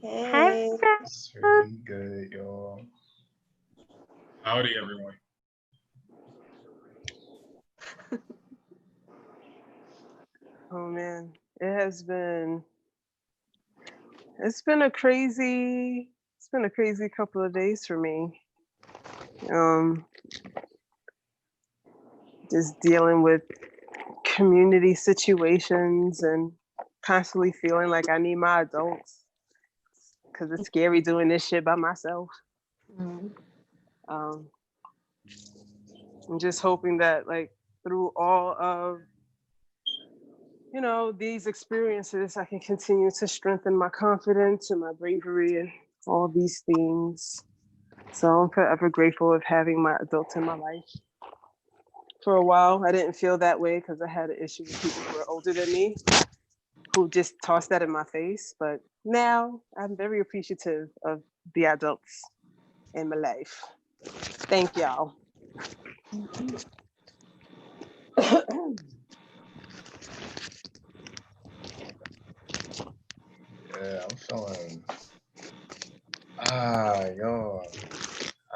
Hi, Hey, It's really good, y'all. Howdy, everyone. oh man, it's been a crazy couple of days for me. Um, just dealing with community situations and constantly feeling like I need my adults because it's scary doing this shit by myself. Mhm. Um, I'm just hoping that like through all of these experiences, I can continue to strengthen my confidence and my bravery and all these things. So I'm forever grateful of having my adults in my life. For a while, I didn't feel that way because I had an issue with people who were older than me who just tossed that in my face. But now I'm very appreciative of the adults in my life. Thank y'all. Yeah, I'm feeling. Yo,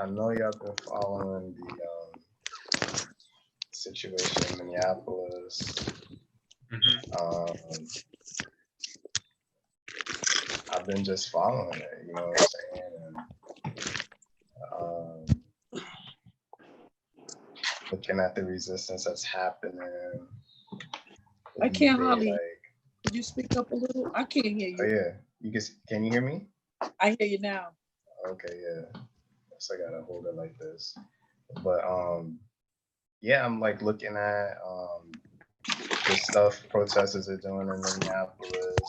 I know y'all been following the situation in Minneapolis. Um, I've been just following it. You know what I'm saying? And looking at the resistance that's happening. I can't They, hardly. like, Could you speak up a little? I can't hear oh you. yeah, can you hear me? I hear you now. Okay, yeah. So I gotta hold it like this. But yeah, I'm like looking at the stuff protesters are doing in Minneapolis.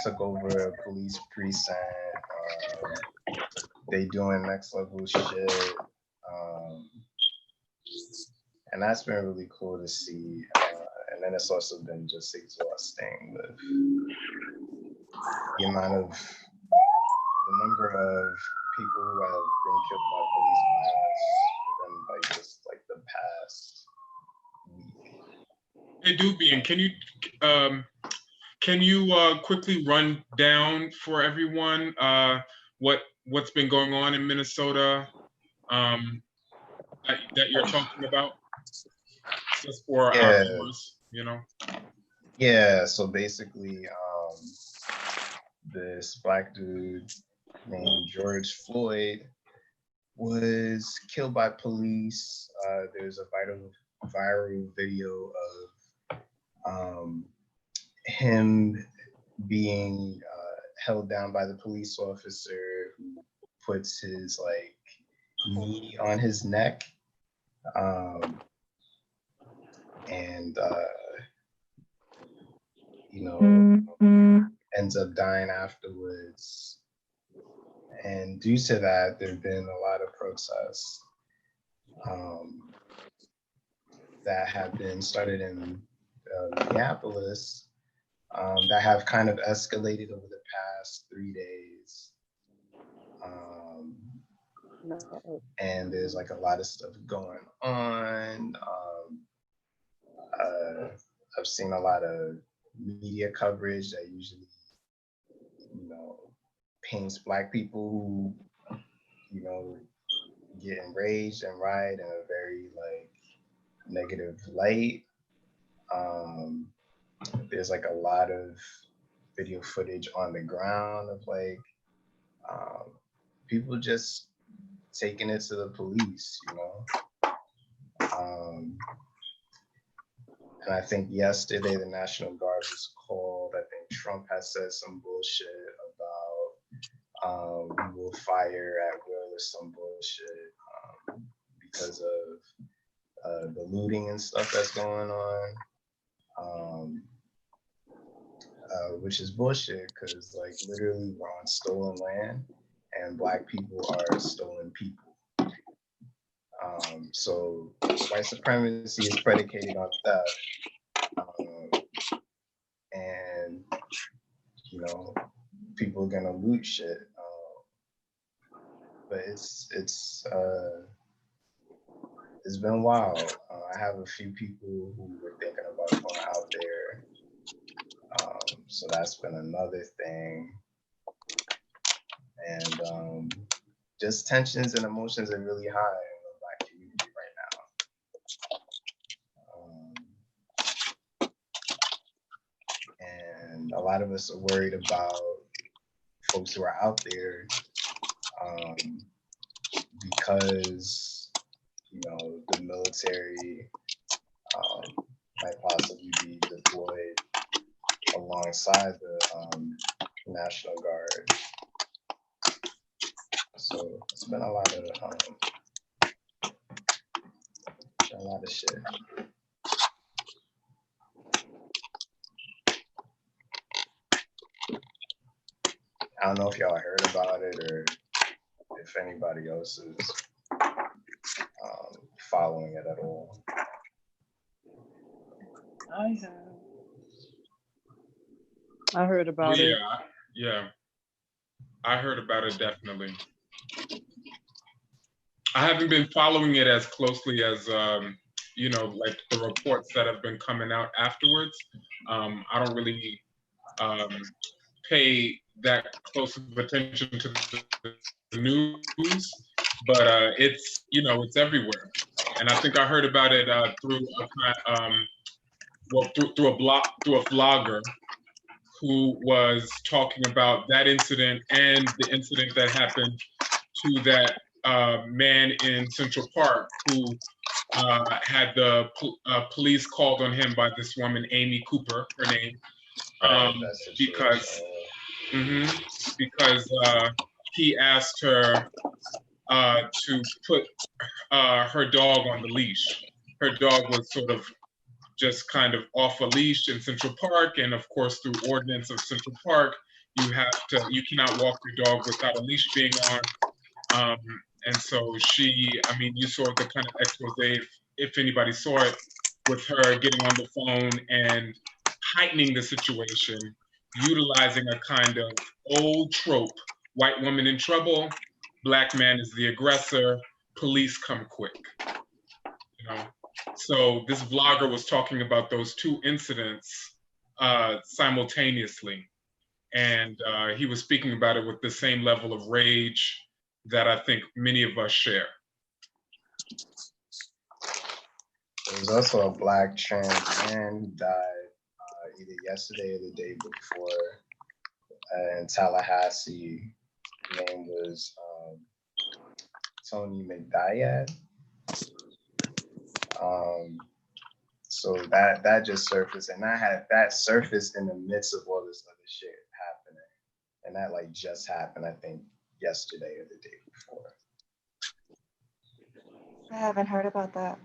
Took over a police precinct. They doing next level shit. Um, and that's been really cool to see. And then it's also been just exhausting with the amount of the number of people who have been killed by police violence within like just like the past week. Hey, Dubian, can you quickly run down for everyone what's been going on in Minnesota that you're talking about, just for our Yeah, viewers, you know? yeah. So basically, this black dude named George Floyd was killed by police. There's a viral video of him being held down by the police officer who puts his like knee on his neck, and you know ends up dying afterwards. And due to that, there have been a lot of protests that have been started in Minneapolis that have kind of escalated over the past 3 days. And there's like a lot of stuff going on. I've seen a lot of media coverage that usually, you know, paints black people who, you know, get enraged and riot in a very like negative light. There's like a lot of video footage on the ground of like people just taking it to the police, you know. And I think yesterday the National Guard was called. I think Trump has said some bullshit about we will fire at will or some bullshit because of the looting and stuff that's going on. Which is bullshit because like literally we're on stolen land and black people are stolen people. So white supremacy is predicated on theft, and you know people are gonna loot shit. But it's been wild. I have a few people who were thinking about going out there. So that's been another thing. And just tensions and emotions are really high in the Black community right now. And a lot of us are worried about folks who are out there because, you know, the military might possibly be deployed alongside the National Guard. So it's been a lot of shit. I don't know if y'all heard about it or if anybody else is following it at all. I have. I heard about it. Yeah, I heard about it definitely. I haven't been following it as closely as you know, like the reports that have been coming out afterwards. I don't really pay that close of attention to the news, but it's, you know, it's everywhere. And I think I heard about it through a vlogger who was talking about that incident and the incident that happened to that man in Central Park who had the police called on him by this woman, Amy Cooper, her name, because he asked her to put her dog on the leash. Her dog was sort of just kind of off a leash in Central Park, and of course, through ordinance of Central Park, you cannot walk your dog without a leash being on. And so I mean, you saw the kind of expose, if anybody saw it, with her getting on the phone and heightening the situation, utilizing a kind of old trope: white woman in trouble, Black man is the aggressor, police come quick. You know? So this vlogger was talking about those two incidents simultaneously. And he was speaking about it with the same level of rage that I think many of us share. There was also a Black trans man who died either yesterday or the day before in Tallahassee. His name was Tony McDyad. So that just surfaced, and that surfaced in the midst of all this other shit happening, and that like just happened, I think, yesterday or the day before. I haven't heard about that.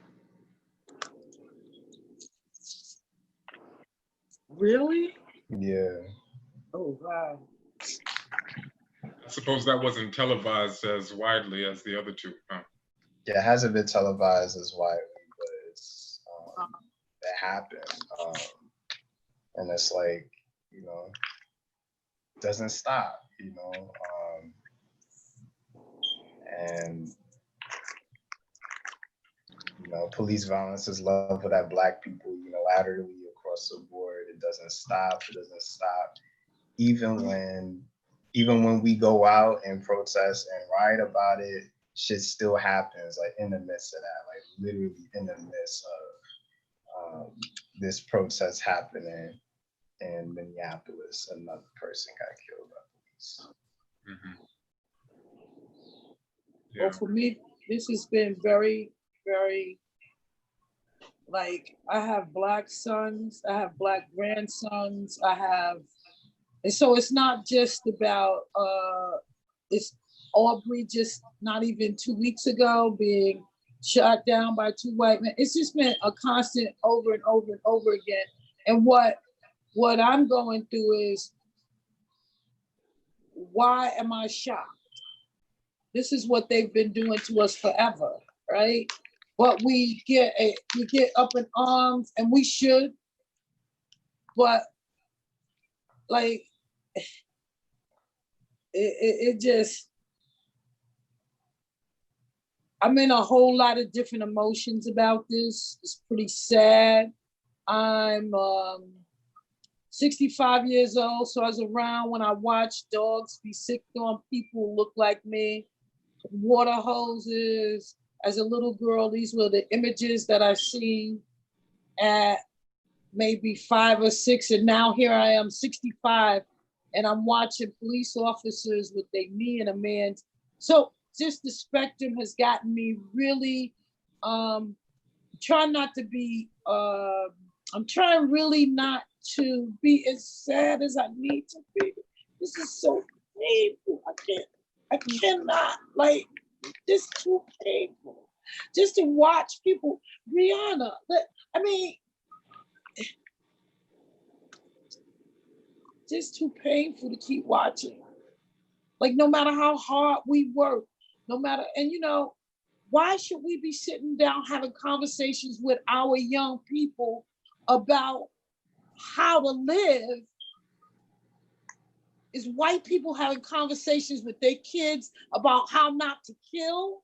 Really? Yeah. Oh, wow. I suppose that wasn't televised as widely as the other two, huh? Yeah, it hasn't been televised as widely, but it's it happened, and it's like, you know, doesn't stop, you know, and you know, police violence is leveled at Black people unilaterally across the board. It doesn't stop. It doesn't stop, even when we go out and protest and write about it. Shit still happens, like in the midst of that, like literally in the midst of this protest happening in Minneapolis. Another person got killed by police. Yeah. Well, for me, this has been very, very, like, I have Black sons, I have Black grandsons, and so it's not just about, it's Aubrey just not even 2 weeks ago being shot down by two white men. It's just been a constant over and over and over again. And what I'm going through is, why am I shocked? This is what they've been doing to us forever, right? But we get up in arms, and we should, but like it just, I'm in a whole lot of different emotions about this. It's pretty sad. I'm 65 years old, so I was around when I watched dogs be sick on people who look like me, water hoses. As a little girl, these were the images that I seen at maybe 5 or 6, and now here I am, 65, and I'm watching police officers with their knee in a man's. So just the spectrum has gotten me really trying not to be. I'm trying really not to be as sad as I need to be. This is so painful. I cannot, like, this is too painful. Just to watch people, Brianna, I mean, just too painful to keep watching. Like, no matter how hard we work, no matter, and you know, why should we be sitting down having conversations with our young people about how to live? Is white people having conversations with their kids about how not to kill?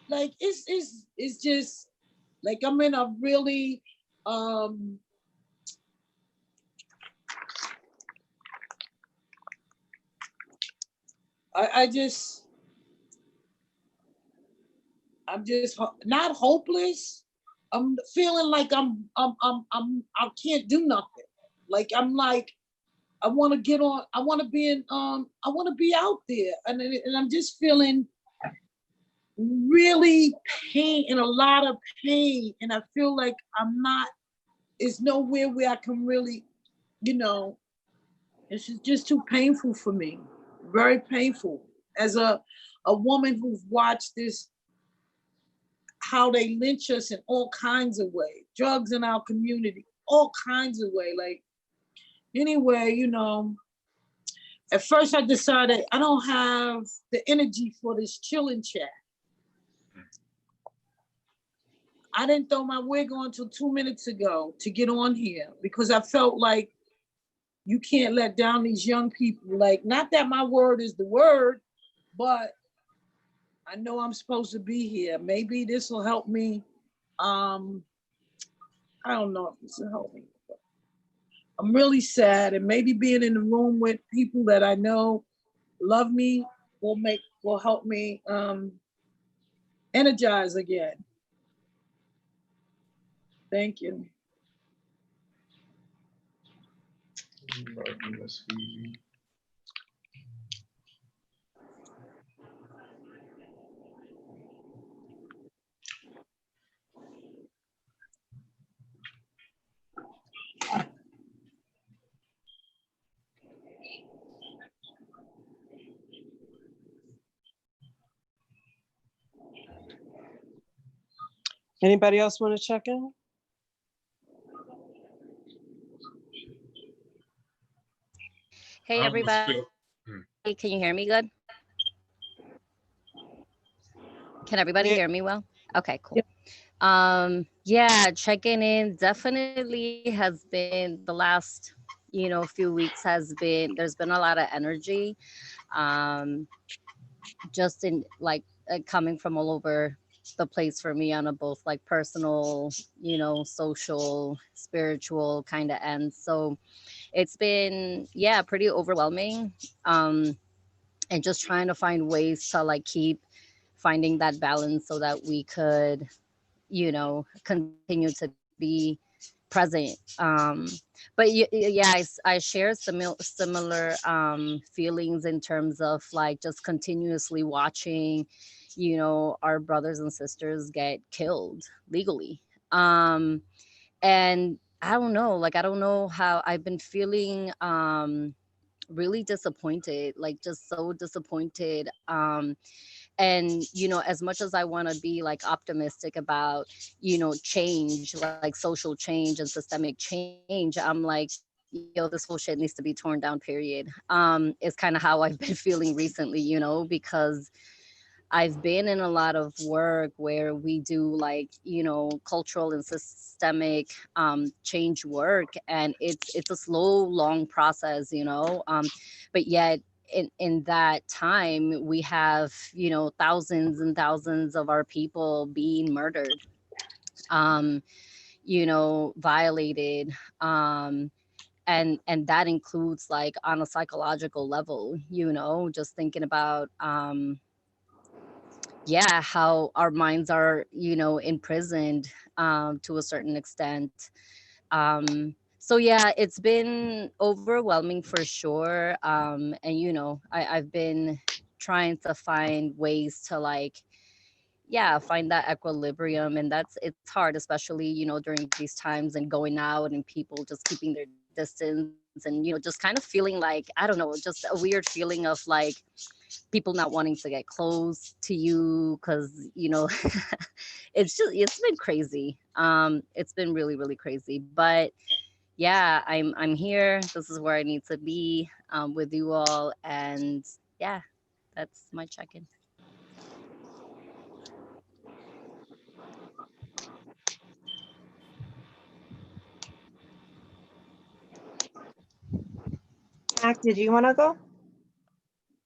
Like, it's just like I'm in a really I'm just not hopeless. I'm feeling like I can't do nothing. Like, I'm like, I want to get on. I want to be in. I want to be out there, and I'm just feeling really pain and a lot of pain, and I feel like I'm not. It's nowhere where I can really, you know. It's just too painful for me. Very painful. As a woman who's watched this, how they lynch us in all kinds of ways, drugs in our community, all kinds of ways. Like, anyway, you know, at first I decided I don't have the energy for this chilling chat. I didn't throw my wig on until 2 minutes ago to get on here because I felt like you can't let down these young people. Like, not that my word is the word, but I know I'm supposed to be here. Maybe this will help me. I don't know if this will help me. I'm really sad, and maybe being in the room with people that I know love me will help me energize again. Thank you. Anybody else want to check in? Hey, I was everybody. still- Can you hear me good? Can everybody Yeah. hear me well? Okay, cool. Yep. Yeah, checking in definitely has been the last, few weeks there's been a lot of energy. Um, just in like coming from all over the place for me on a both like personal, social, spiritual kind of end. So it's been, yeah, pretty overwhelming. And just trying to find ways to like keep finding that balance so that we could, continue to be present. But yeah, I share similar feelings in terms of like just continuously watching, our brothers and sisters get killed legally. And I don't know, like, I don't know how I've been feeling really disappointed, like just so disappointed. And as much as I want to be like optimistic about change, like social change and systemic change, I'm like, yo, this whole shit needs to be torn down, period. It's kind of how I've been feeling recently, because I've been in a lot of work where we do like, cultural and systemic change work, and it's a slow, long process, but yet in that time we have, thousands and thousands of our people being murdered, violated, and that includes like on a psychological level, you know, just thinking about yeah, how our minds are, you know, imprisoned to a certain extent. So yeah, it's been overwhelming for sure. And you know, I've been trying to find ways to like, yeah, find that equilibrium, and it's hard, especially, you know, during these times and going out and people just keeping their distance, and you know, just kind of feeling like, I don't know, just a weird feeling of like people not wanting to get close to you because, you know, it's been crazy. It's been really, really crazy. But yeah, I'm here. This is where I need to be with you all. And yeah, that's my check-in. Mac, did you want to go?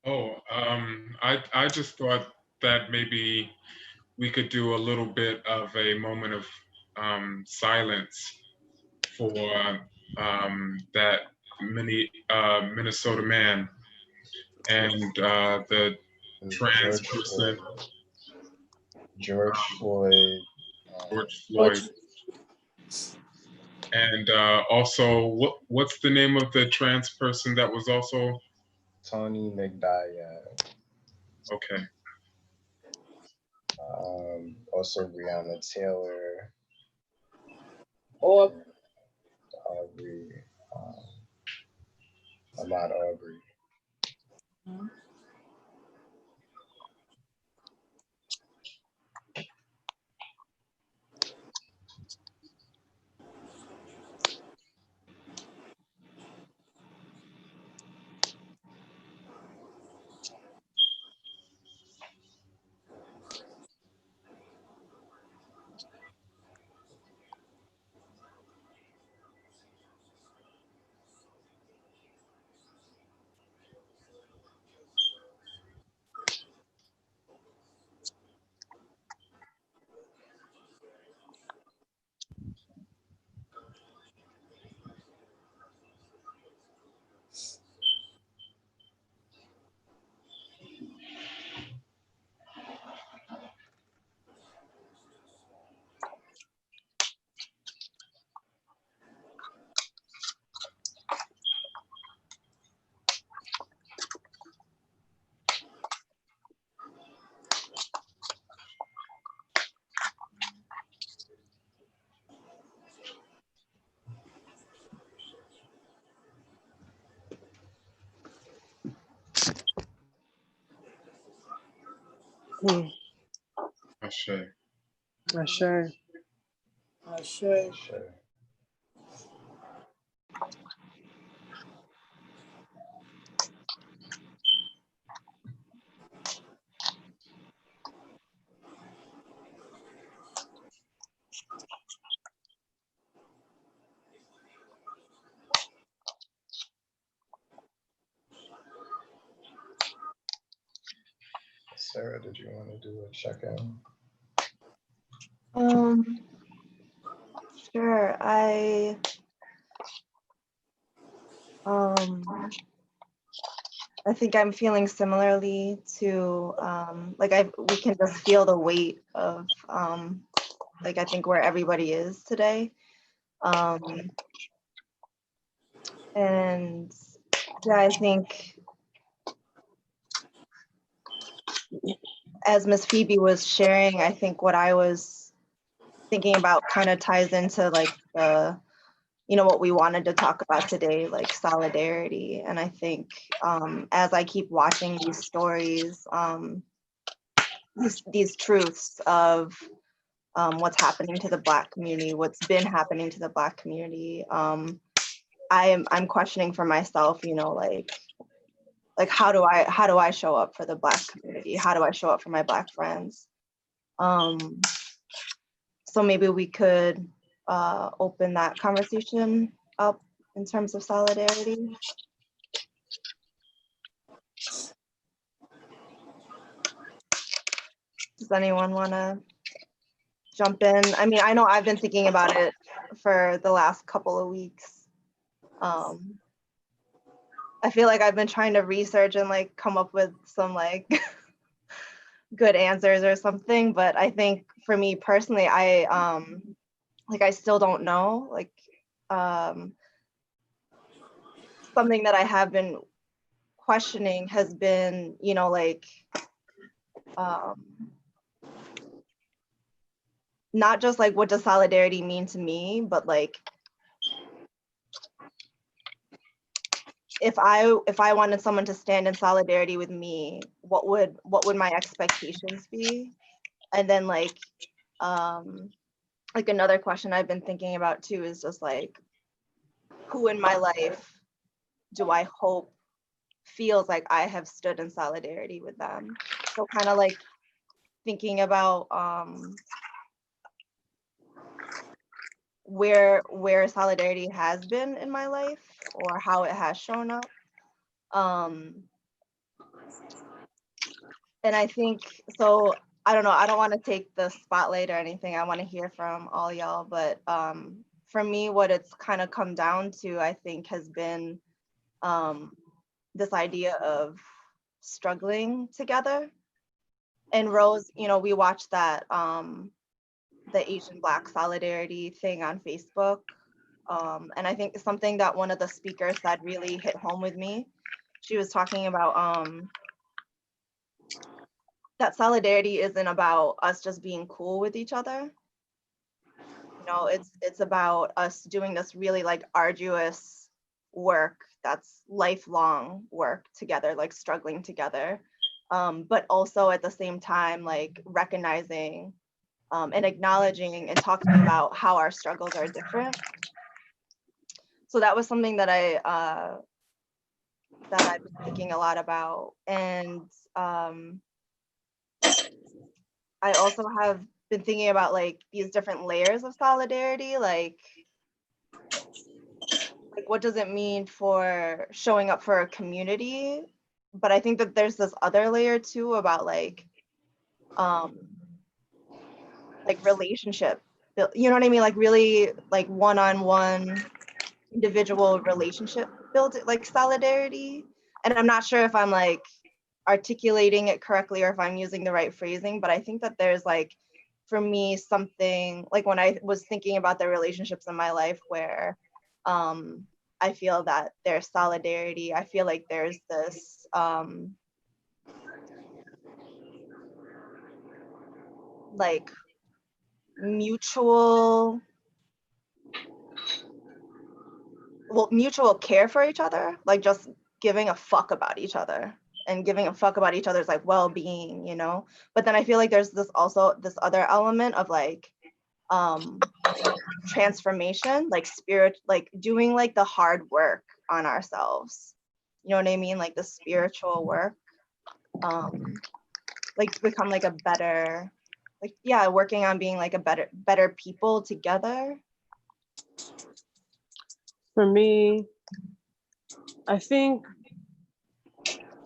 Oh, I just thought that maybe we could do a little bit of a moment of silence for that Minnesota man and the trans George person, Floyd. George Floyd. George Floyd. Which And also, what's the name of the trans person that was also Tony McDowell. okay? Also Breonna Taylor. or Aubrey. Ahmaud Aubrey. Hmm. Ashe. Sure. I should. Sure. Sarah, did you want to do a check-in? Um, sure. Um, I think I'm feeling similarly to like we can just feel the weight of like I think where everybody is today. Um, and yeah, I think as Miss Phoebe was sharing, I think what I was thinking about kind of ties into like the, you know, what we wanted to talk about today, like solidarity. And I think as I keep watching these stories, these truths of what's happening to the Black community, what's been happening to the Black community, I'm questioning for myself, you know, like how do I show up for the Black community? How do I show up for my Black friends? So maybe we could open that conversation up in terms of solidarity. Does anyone want to jump in? I mean, I know I've been thinking about it for the last couple of weeks. I feel like I've been trying to research and like come up with some like good answers or something, but I think for me personally, I still don't know. Like something that I have been questioning has been, you know, like not just like what does solidarity mean to me, but like if I wanted someone to stand in solidarity with me, what would my expectations be? And then like another question I've been thinking about too is just like, who in my life do I hope feels like I have stood in solidarity with them? So kind of like thinking about where solidarity has been in my life or how it has shown up. And I think, so I don't know, I don't want to take the spotlight or anything. I want to hear from all y'all, but for me, what it's kind of come down to, I think, has been this idea of struggling together. And Rose, you know, we watched that the Asian Black Solidarity thing on Facebook. And I think something that one of the speakers said really hit home with me. She was talking about that solidarity isn't about us just being cool with each other. You know, it's about us doing this really like arduous work that's lifelong work together, like struggling together. But also at the same time, like recognizing and acknowledging and talking about how our struggles are different. So that was something that I've been thinking a lot about. And I also have been thinking about like these different layers of solidarity, like what does it mean for showing up for a community? But I think that there's this other layer too about like relationship, you know what I mean? Like really like one-on-one individual relationship build, like solidarity. And I'm not sure if I'm like articulating it correctly or if I'm using the right phrasing, but I think that there's like, for me, something like when I was thinking about the relationships in my life where I feel that there's solidarity, I feel like there's this like mutual care for each other, like just giving a fuck about each other and giving a fuck about each other's like well-being, you know. But then I feel like there's this other element of like transformation, like spirit, like doing like the hard work on ourselves, you know what I mean, like the spiritual work, like to become like a better, like, yeah, working on being like a better people together. For me, I think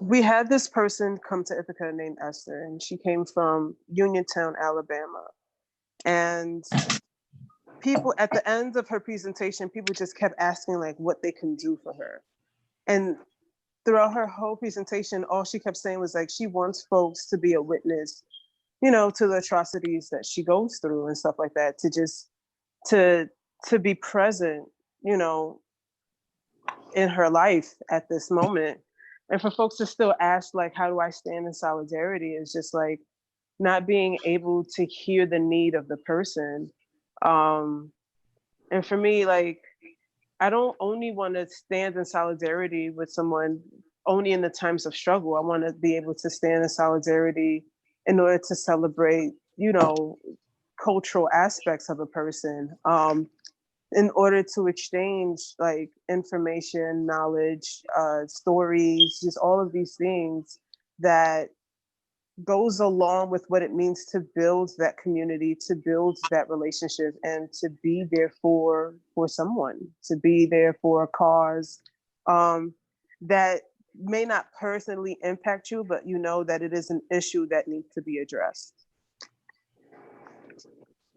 we had this person come to Ithaca named Esther, and she came from Uniontown, Alabama. And people at the end of her presentation, people just kept asking like what they can do for her. And throughout her whole presentation, all she kept saying was like she wants folks to be a witness, you know, to the atrocities that she goes through and stuff like that, to just to be present, you know, in her life at this moment. And for folks to still ask like, how do I stand in solidarity, is just like not being able to hear the need of the person. And for me, like, I don't only want to stand in solidarity with someone only in the times of struggle. I want to be able to stand in solidarity in order to celebrate, you know, cultural aspects of a person, in order to exchange like information, knowledge, stories, just all of these things that goes along with what it means to build that community, to build that relationship, and to be there for someone, to be there for a cause that may not personally impact you, but you know that it is an issue that needs to be addressed.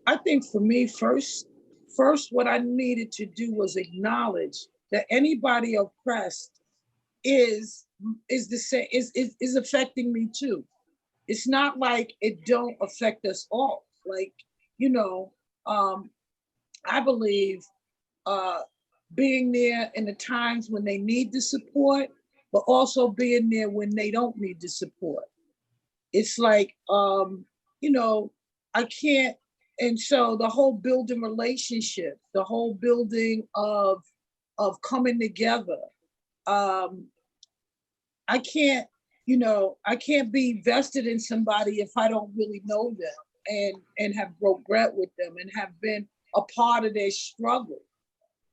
I think for me, first, what I needed to do was acknowledge that anybody oppressed is the same, is affecting me too. It's not like it don't affect us all. Like, you know, I believe being there in the times when they need the support, but also being there when they don't need the support. It's like, you know, I can't, and so the whole building relationship, the whole building of coming together. I can't, you know, I can't be vested in somebody if I don't really know them and have broke bread with them and have been a part of their struggle.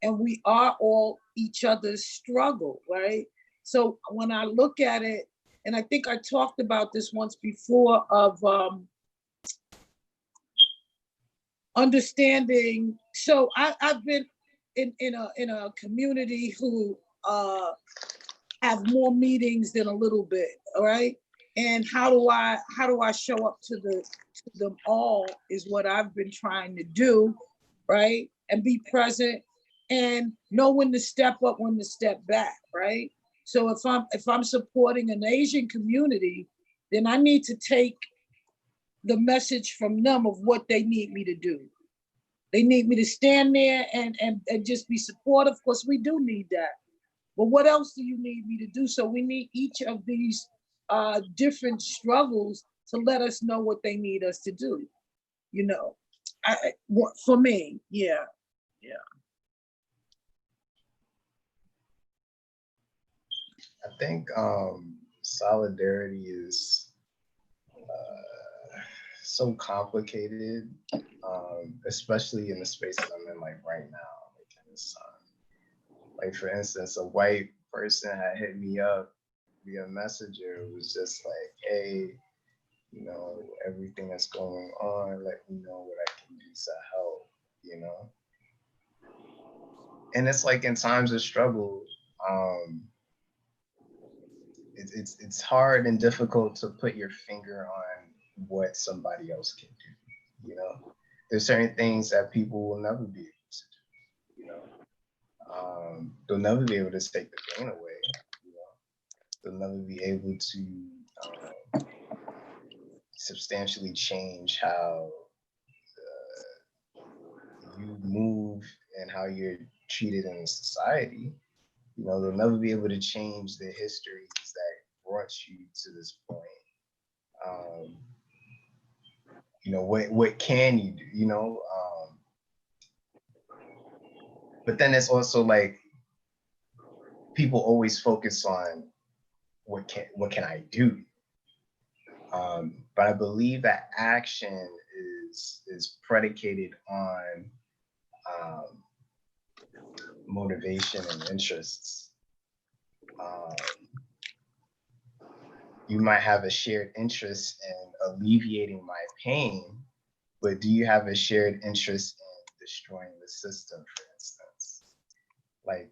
And we are all each other's struggle, right? So when I look at it, and I think I talked about this once before of understanding. So I've been in a community who have more meetings than a little bit, all right? And how do I show up to them all is what I've been trying to do, right? And be present and know when to step up, when to step back, right? So if I'm supporting an Asian community, then I need to take the message from them of what they need me to do. They need me to stand there and just be supportive. Of course, we do need that. But what else do you need me to do? So we need each of these different struggles to let us know what they need us to do. You know, for me, yeah. I think solidarity is so complicated, especially in the spaces I'm in, like right now, like in this like for instance, a white person had hit me up via messenger. It was just like, hey, you know, everything that's going on, let me know what I can do to help, you know. And it's like in times of struggle, it's hard and difficult to put your finger on what somebody else can do, you know. There's certain things that people will never be able to do, you know. They'll never be able to take the pain away, you know. They'll never be able to substantially change how you move and how you're treated in society. You know, they'll never be able to change the histories that brought you to this point. You know, what can you do? You know, but then it's also like people always focus on what can I do? But I believe that action is predicated on motivation and interests. You might have a shared interest in alleviating my pain, but do you have a shared interest in destroying the system, for instance? Like,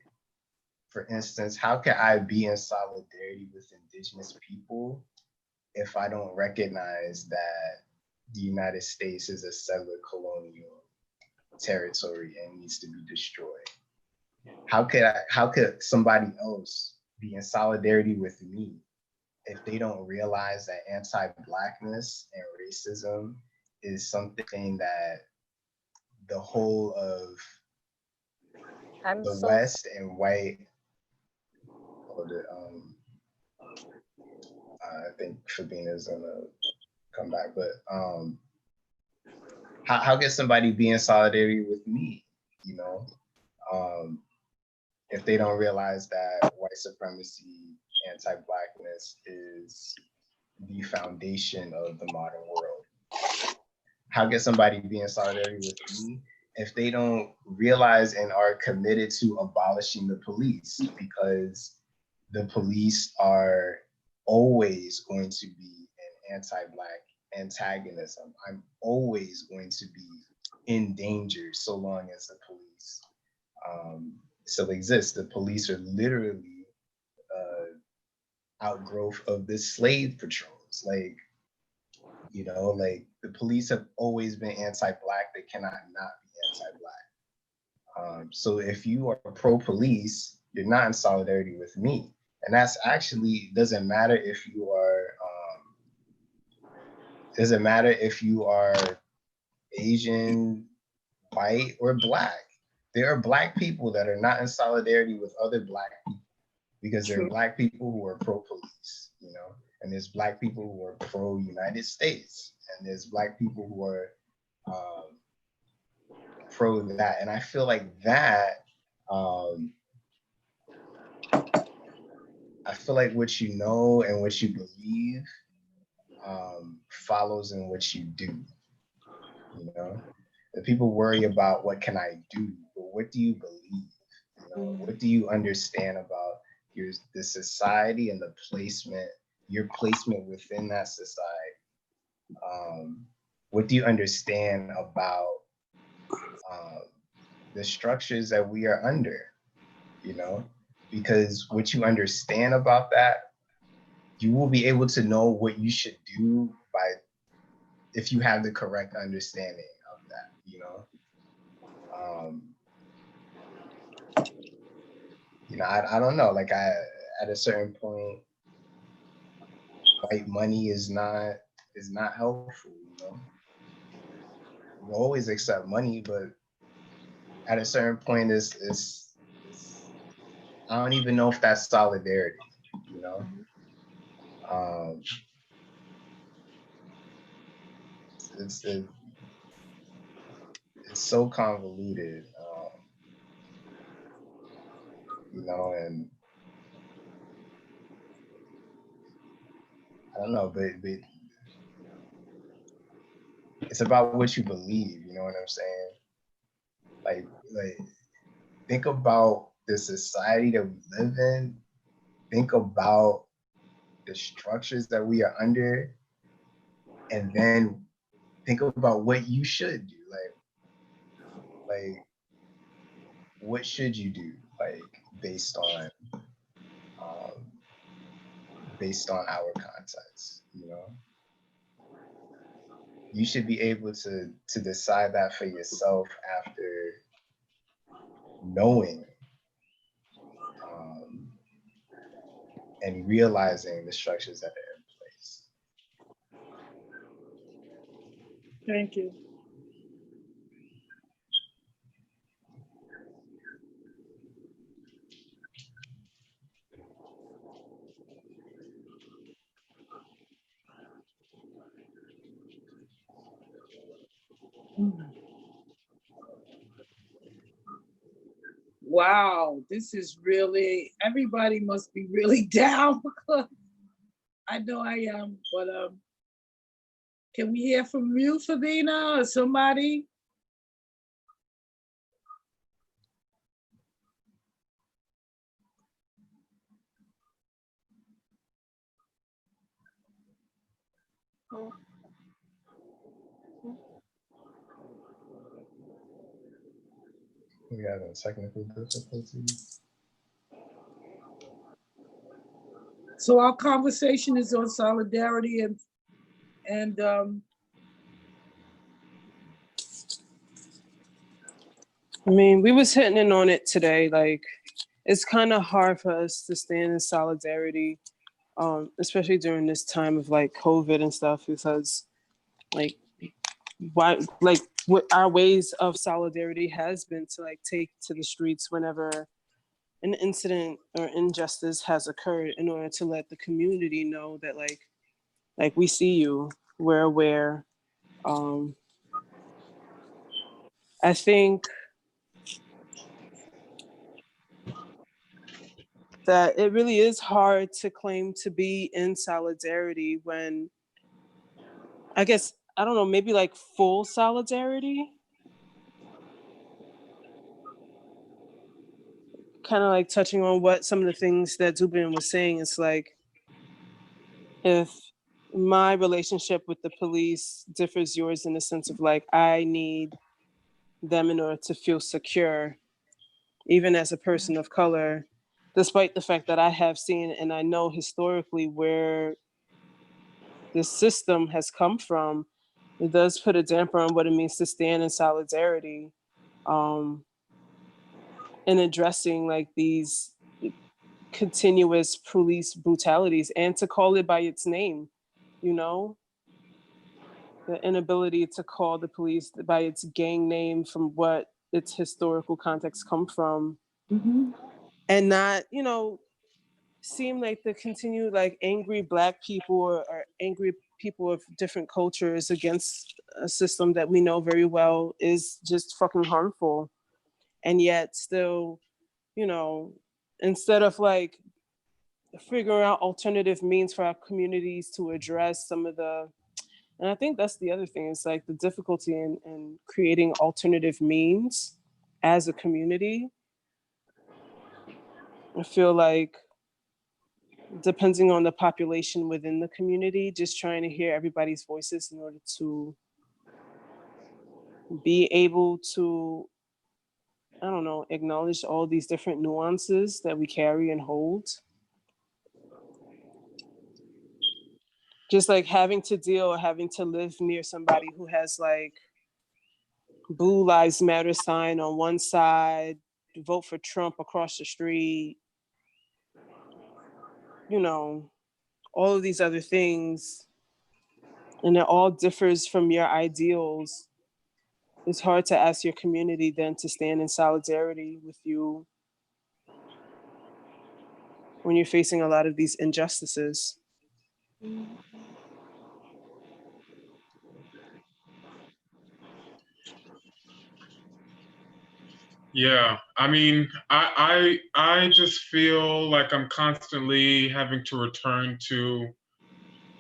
for instance, how can I be in solidarity with Indigenous people if I don't recognize that the United States is a settler colonial territory and needs to be destroyed? How could somebody else be in solidarity with me if they don't realize that anti-Blackness and racism is something that the whole of the West and white, I think Fabina's gonna come back, but how can somebody be in solidarity with me, you know, if they don't realize that white supremacy, anti-Blackness is the foundation of the modern world? How can somebody be in solidarity with me if they don't realize and are committed to abolishing the police? Because the police are always going to be an anti-Black antagonism. I'm always going to be in danger so long as the police still exist. The police are literally outgrowth of the slave patrols. Like, you know, like the police have always been anti-Black. They cannot not be anti-Black. So if you are pro-police you're not in solidarity with me. And that's actually, doesn't matter if you are, doesn't matter if you are Asian, white, or black. There are black people that are not in solidarity with other black people because there are black people who are pro-police, you know, and there's black people who are pro-United States, and there's black people who are pro that. And I feel like that, I feel like what you know and what you believe follows in what you do. You know, the people worry about what can I do, but what do you believe? You know, what do you understand about the society and the placement, your placement within that society? What do you understand about the structures that we are under? You know, because what you understand about that, you will be able to know what you should do by, if you have the correct understanding of that, you know. You know, I don't know, like at a certain point, white money is not helpful, you know. You always accept money, but at a certain point it's I don't even know if that's solidarity, you know. It's so convoluted, you know, and I don't know, but it's about what you believe, you know what I'm saying? Like think about the society that we live in, think about the structures that we are under, and then think about what you should do. Like what should you do, like based on our context, you know? You should be able to decide that for yourself after knowing and realizing the structures that are in place. Thank you. Wow, this is really, everybody must be really down. I know I am, but can we hear from you, Fabina, or somebody? We having technical difficulties. So our conversation is on solidarity and I mean, we was hitting in on it today. Like, it's kind of hard for us to stand in solidarity, especially during this time of like COVID and stuff, because like what our ways of solidarity has been to like take to the streets whenever an incident or injustice has occurred, in order to let the community know that like we see you, we're aware. I think that it really is hard to claim to be in solidarity when, I guess, I don't know, maybe like full solidarity. Kind of like touching on what some of the things that Zubin was saying, it's like, if my relationship with the police differs yours in the sense of like, I need them in order to feel secure, even as a person of color, despite the fact that I have seen and I know historically where this system has come from, it does put a damper on what it means to stand in solidarity in addressing like these continuous police brutalities and to call it by its name, you know? The inability to call the police by its gang name from what its historical context come from. Mhm. And not, you know, seem like the continued like angry Black people or angry people of different cultures against a system that we know very well is just fucking harmful. And yet still, you know, instead of like figuring out alternative means for our communities to address some of the, and I think that's the other thing, is like the difficulty in creating alternative means as a community. I feel like depending on the population within the community, just trying to hear everybody's voices in order to be able to, I don't know, acknowledge all these different nuances that we carry and hold. Just like having to deal or having to live near somebody who has like Blue Lives Matter sign on one side, vote for Trump across the street, you know, all of these other things, and it all differs from your ideals. It's hard to ask your community then to stand in solidarity with you when you're facing a lot of these injustices. Yeah, I mean, I just feel like I'm constantly having to return to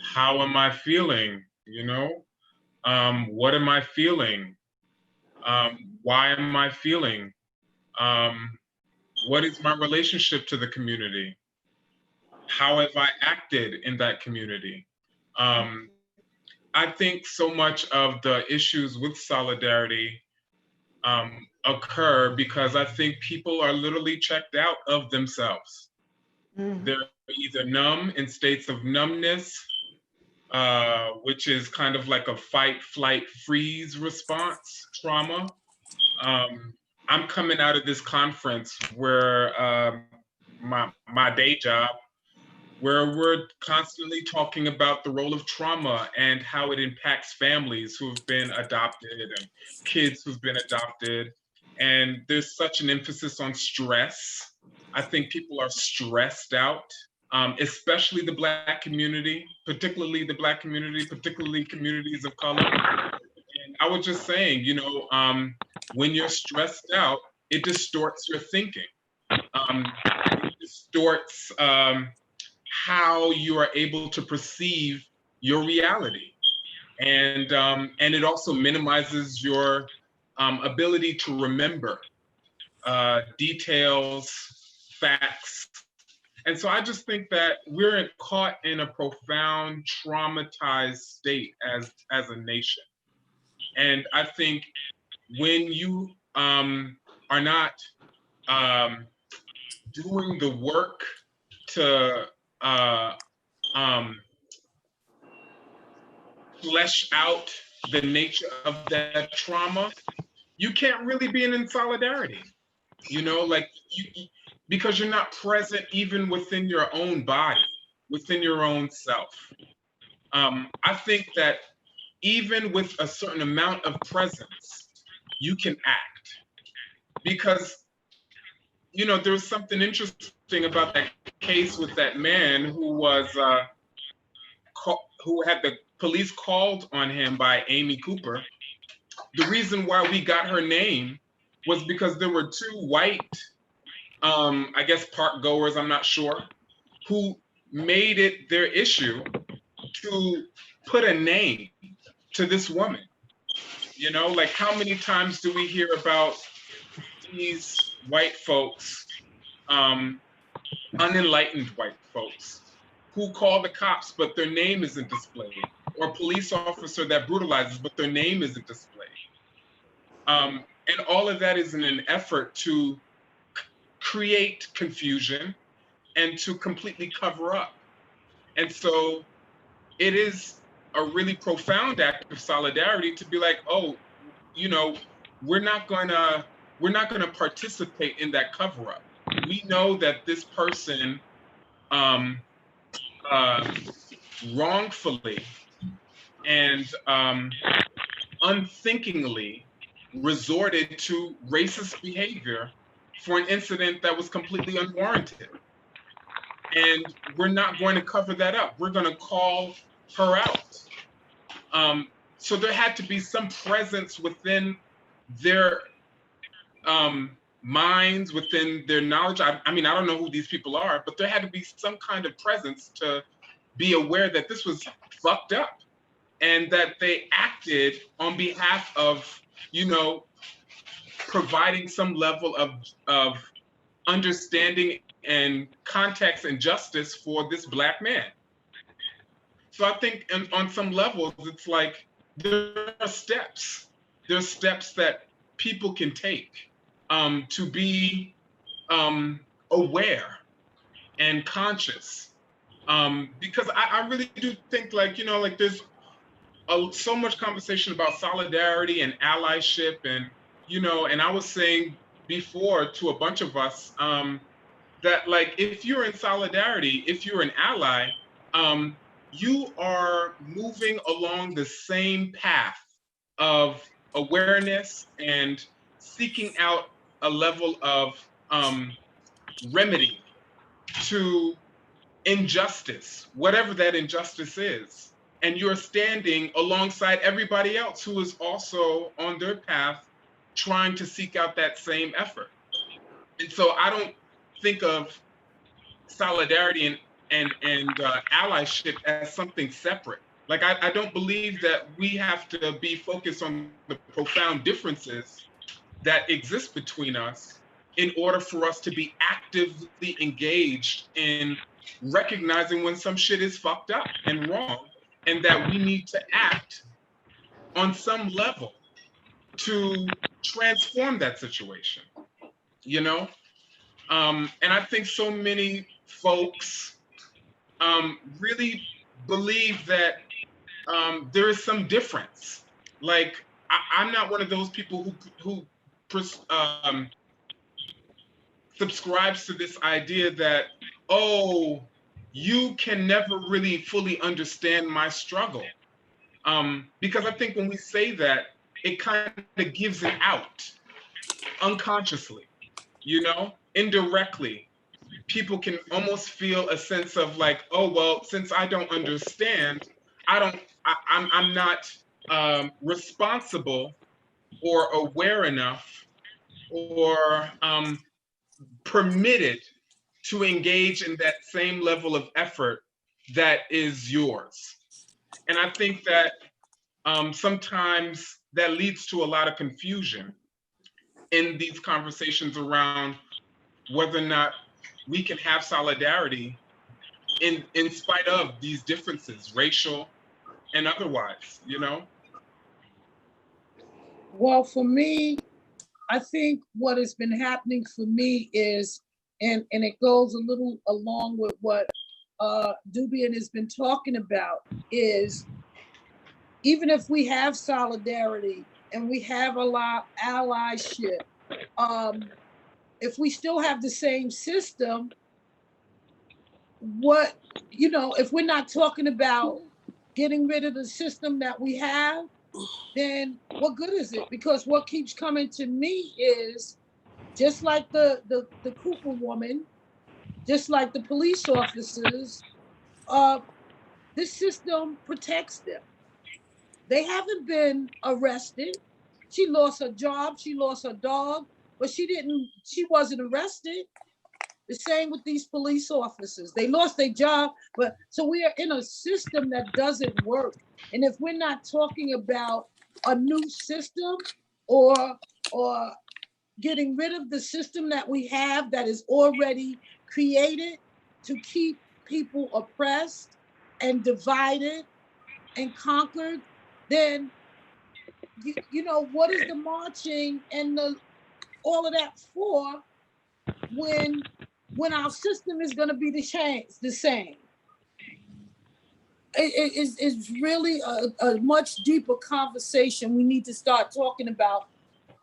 how am I feeling, you know? What am I feeling? Why am I feeling? Um, what is my relationship to the community? How have I acted in that community? Um, I think so much of the issues with solidarity occur because I think people are literally checked out of themselves. They're either numb in states of numbness, which is kind of like a fight, flight, freeze response trauma. I'm coming out of this conference where my day job, where we're constantly talking about the role of trauma and how it impacts families who've been adopted and kids who've been adopted. And there's such an emphasis on stress. I think people are stressed out, especially the Black community, particularly the Black community, particularly communities of color. And I was just saying, you know, when you're stressed out, it distorts your thinking. It distorts how you are able to perceive your reality, and it also minimizes your ability to remember details, facts. And so I just think that we're caught in a profound traumatized state as a nation. And I think when you are not um, doing the work to uh, um, flesh out the nature of that trauma, you can't really be in solidarity. You know, like because you're not present even within your own body, within your own self. I think that even with a certain amount of presence, you can act because you know there was something interesting about that case with that man who was who had the police called on him by Amy Cooper. The reason why we got her name was because there were two white, I guess park goers, I'm not sure, who made it their issue to put a name to this woman. You know, like how many times do we hear about these white folks, unenlightened white folks, who call the cops but their name isn't displayed, or a police officer that brutalizes but their name isn't displayed. And all of that is in an effort to create confusion and to completely cover up. And so it is a really profound act of solidarity to be like, oh, you know, we're not gonna participate in that cover up. we know that this person wrongfully and unthinkingly resorted to racist behavior for an incident that was completely unwarranted. And we're not going to cover that up. We're going to call her out. So there had to be some presence within their minds, within their knowledge. I mean, I don't know who these people are, but there had to be some kind of presence to be aware that this was fucked up and that they acted on behalf of, you know, providing some level of understanding and context and justice for this Black man. So I think on some levels, it's like there are steps. There's steps that people can take to be aware and conscious. Because I really do think, like, you know, like there's so much conversation about solidarity and allyship, and, you know, and I was saying before to a bunch of us that, like, if you're in solidarity, if you're an ally, you are moving along the same path of awareness and seeking out a level of remedy to injustice, whatever that injustice is. And you're standing alongside everybody else who is also on their path trying to seek out that same effort. And so I don't think of solidarity and allyship as something separate. Like, I don't believe that we have to be focused on the profound differences that exist between us in order for us to be actively engaged in recognizing when some shit is fucked up and wrong, and that we need to act on some level to transform that situation, you know? And I think so many folks really believe that there is some difference. Like, I'm not one of those people who subscribes to this idea that, oh, you can never really fully understand my struggle. Because I think when we say that, it kind of gives it out unconsciously, you know, indirectly. People can almost feel a sense of like, oh, well, since I don't understand, I'm not responsible or aware enough or permitted to engage in that same level of effort that is yours. And I think that sometimes that leads to a lot of confusion in these conversations around whether or not we can have solidarity in spite of these differences, racial and otherwise, you know? Well, for me, I think what has been happening for me is, and it goes a little along with what Dubian has been talking about, is even if we have solidarity and we have a lot allyship, if we still have the same system, what, you know, if we're not talking about getting rid of the system that we have, then what good is it? Because what keeps coming to me is, just like the Cooper woman, just like the police officers, this system protects them. They haven't been arrested. She lost her job, she lost her dog, but she wasn't arrested. The same with these police officers. They lost their job, but so we are in a system that doesn't work. And if we're not talking about a new system or getting rid of the system that we have that is already created to keep people oppressed and divided and conquered, then you know, what is the marching and all of that for when our system is going to be the same? It's really a much deeper conversation. We need to start talking about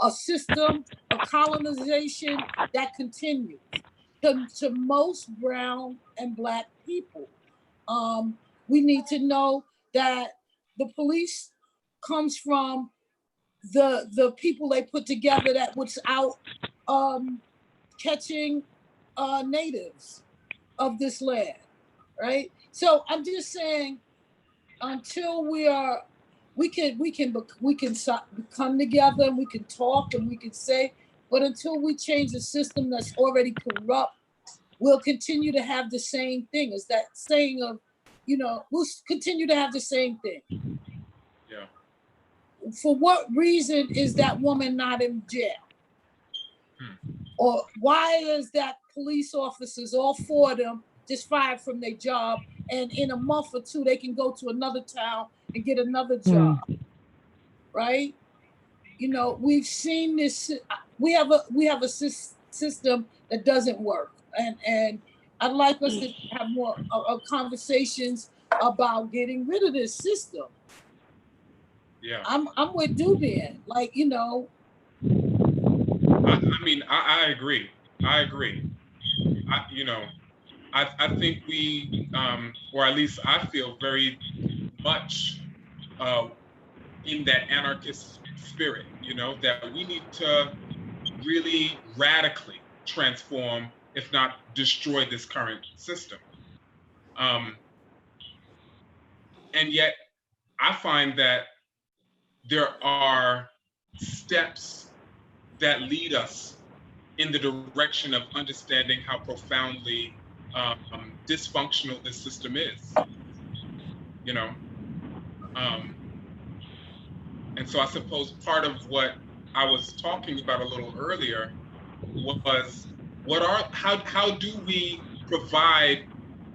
a system of colonization that continues. to most brown and black people. We need to know that the police comes from the people they put together that was out catching natives of this land, right? So I'm just saying, until we can come together and we can talk and we can say, but until we change the system that's already corrupt, we'll continue to have the same thing. It's that saying of, we'll continue to have the same thing. Yeah. For what reason is that woman not in jail? Or why is that police officers, all four of them, just fired from their job, and in a month or two they can go to another town and get another job, right? We've seen this. We have a system that doesn't work, and I'd like us to have more conversations about getting rid of this system. Yeah. I'm with Dubin. I agree. I agree. I think we, or at least I feel very much in that anarchist spirit, that we need to really radically transform, if not destroy, this current system. And yet I find that there are steps that lead us in the direction of understanding how profoundly dysfunctional this system is, and so I suppose part of what I was talking about a little earlier was how do we provide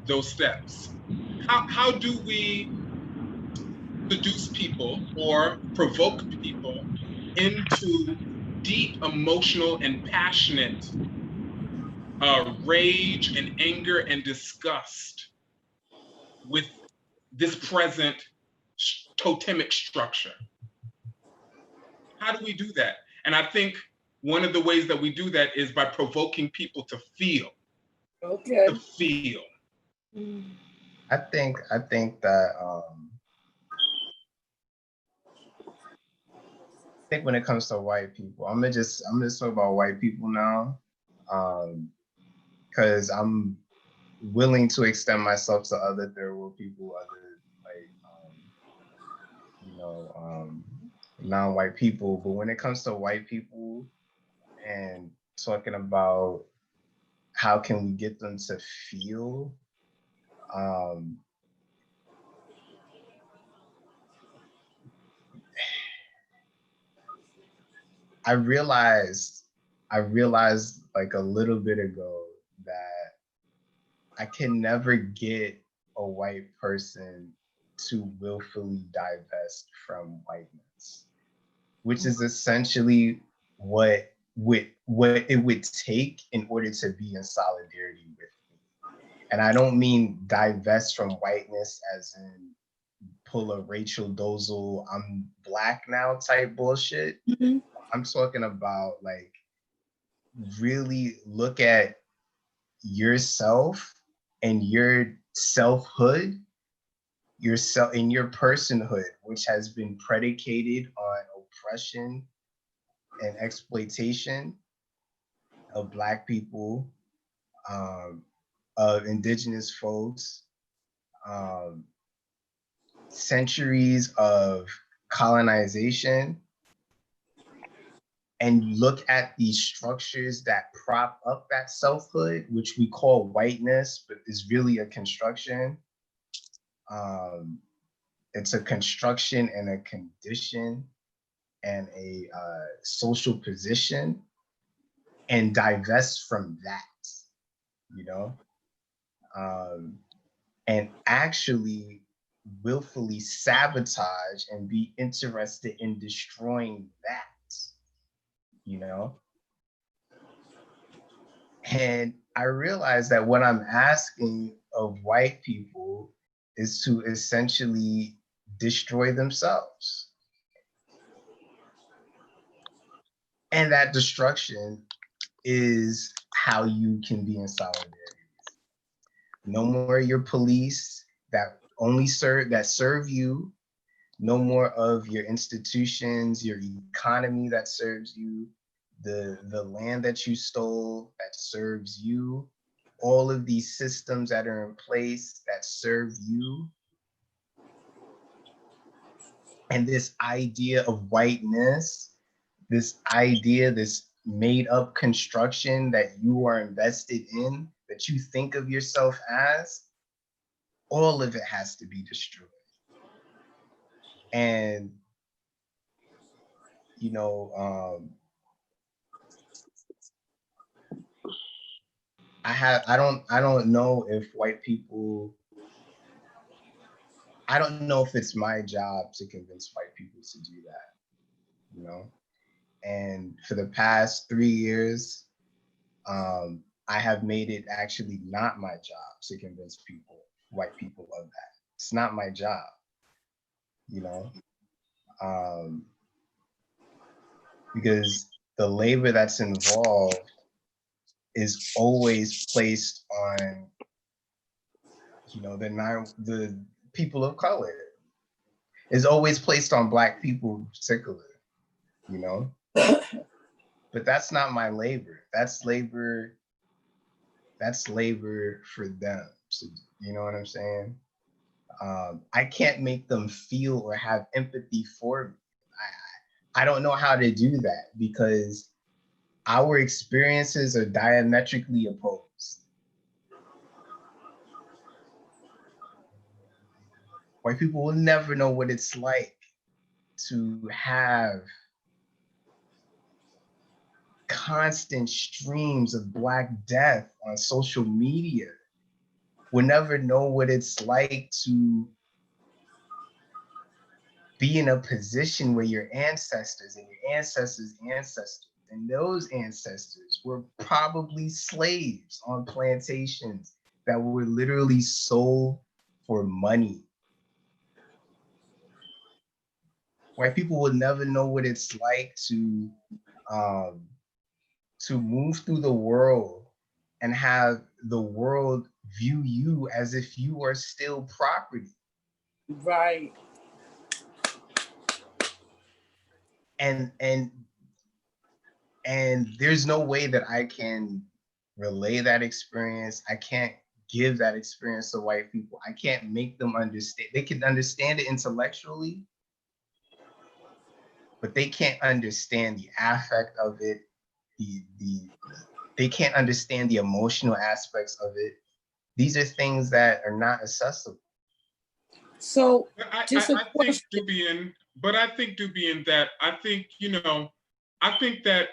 those steps? How do we seduce people or provoke people into deep emotional and passionate rage and anger and disgust with this present totemic structure? How do we do that? And I think one of the ways that we do that is by provoking people to feel. Okay. To feel. I think that I think when it comes to white people, I'm gonna talk about white people now, because I'm willing to extend myself to other third world people, other non-white people. But when it comes to white people and talking about how can we get them to feel, I realized like a little bit ago that I can never get a white person to willfully divest from whiteness, which is essentially what it would take in order to be in solidarity with me. And I don't mean divest from whiteness as in pull a Rachel Dolezal, I'm black now type bullshit. Mm-hmm. I'm talking about like really look at yourself and your selfhood, yourself in your personhood, which has been predicated on oppression and exploitation of Black people, of indigenous folks, centuries of colonization, and look at these structures that prop up that selfhood, which we call whiteness, but is really a construction. It's a construction and a condition and a social position, and divest from that, and actually willfully sabotage and be interested in destroying that. And I realized that what I'm asking of white people is to essentially destroy themselves. And that destruction is how you can be in solidarity. No more your police that only serve you. No more of your institutions, your economy that serves you, the land that you stole that serves you, all of these systems that are in place that serve you. And this idea of whiteness, this idea, this made up construction that you are invested in, that you think of yourself as, all of it has to be destroyed. And, you know, I don't know if white people, I don't know if it's my job to convince white people to do that, you know? And for the past 3 years, I have made it actually not my job to convince people, white people, of that. It's not my job, you know? Because the labor that's involved is always placed on, you know, the people of color. Is always placed on Black people in particular, you know? But that's not my labor. That's labor for them. So, you know what I'm saying? I can't make them feel or have empathy for me. I don't know how to do that because our experiences are diametrically opposed. White people will never know what it's like to have constant streams of Black death on social media. Will never know what it's like to be in a position where your ancestors and your ancestors' ancestors and those ancestors were probably slaves on plantations that were literally sold for money. White people will never know what it's like to move through the world and have the world view you as if you are still property. Right. And there's no way that I can relay that experience. I can't give that experience to white people. I can't make them understand. They can understand it intellectually, but they can't understand the affect of it. They can't understand the emotional aspects of it. These are things that are not accessible. So I think Dubian, but I think Dubian that I think, you know, I think that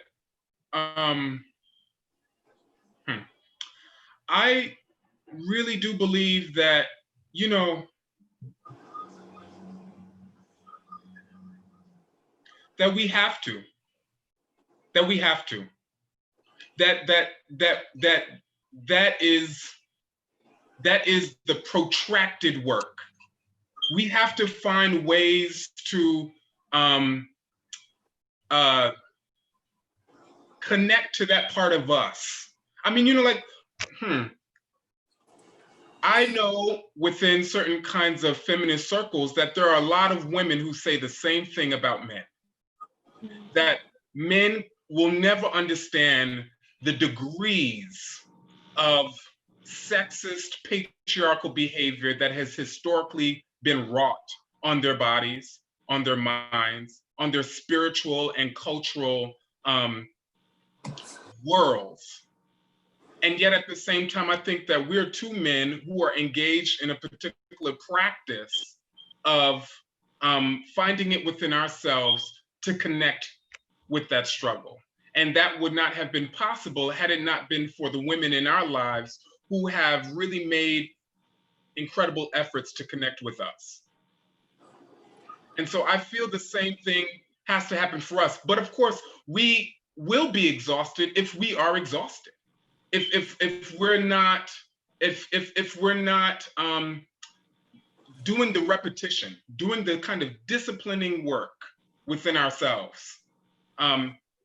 I really do believe that, you know, that we have to. That is the protracted work. We have to find ways to connect to that part of us. I mean, you know, like, I know within certain kinds of feminist circles that there are a lot of women who say the same thing about men. That men will never understand the degrees of sexist, patriarchal behavior that has historically been wrought on their bodies, on their minds, on their spiritual and cultural worlds. And yet at the same time, I think that we're two men who are engaged in a particular practice of finding it within ourselves to connect with that struggle. And that would not have been possible had it not been for the women in our lives who have really made incredible efforts to connect with us. And so I feel the same thing has to happen for us. But of course, we will be exhausted if we are exhausted. If we're not doing the repetition, doing the kind of disciplining work within ourselves,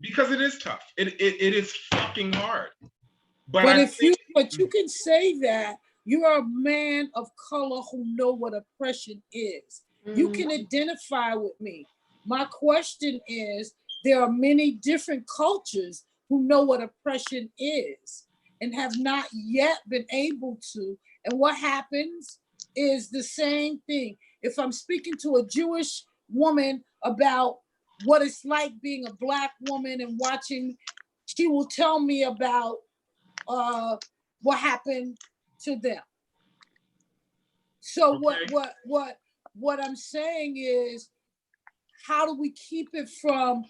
because it is tough. It is fucking hard. But But I if you, think, but you can say that you're a man of color who know what oppression is. You can identify with me. My question is, there are many different cultures who know what oppression is and have not yet been able to. And what happens is the same thing. If I'm speaking to a Jewish woman about what it's like being a Black woman and watching, she will tell me about what happened to them. So okay. what I'm saying is, how do we keep it from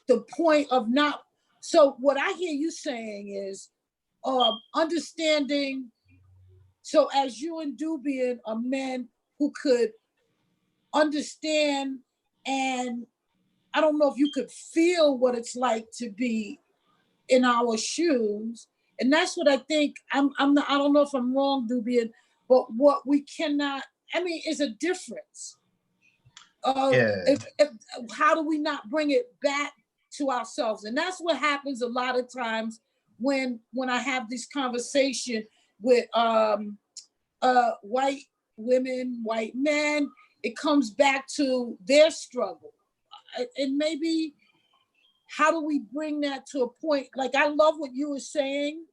the point of not? So what I hear you saying is understanding. So as you and Dubian are men who could understand, and I don't know if you could feel what it's like to be in our shoes. And that's what I think. I'm not, I don't know if I'm wrong, Dubian, but what we cannot, I mean, is a difference. Yeah. If, how do we not bring it back to ourselves? And that's what happens a lot of times when I have this conversation with white women, white men. It comes back to their struggle, and maybe how do we bring that to a point? Like, I love what you were saying,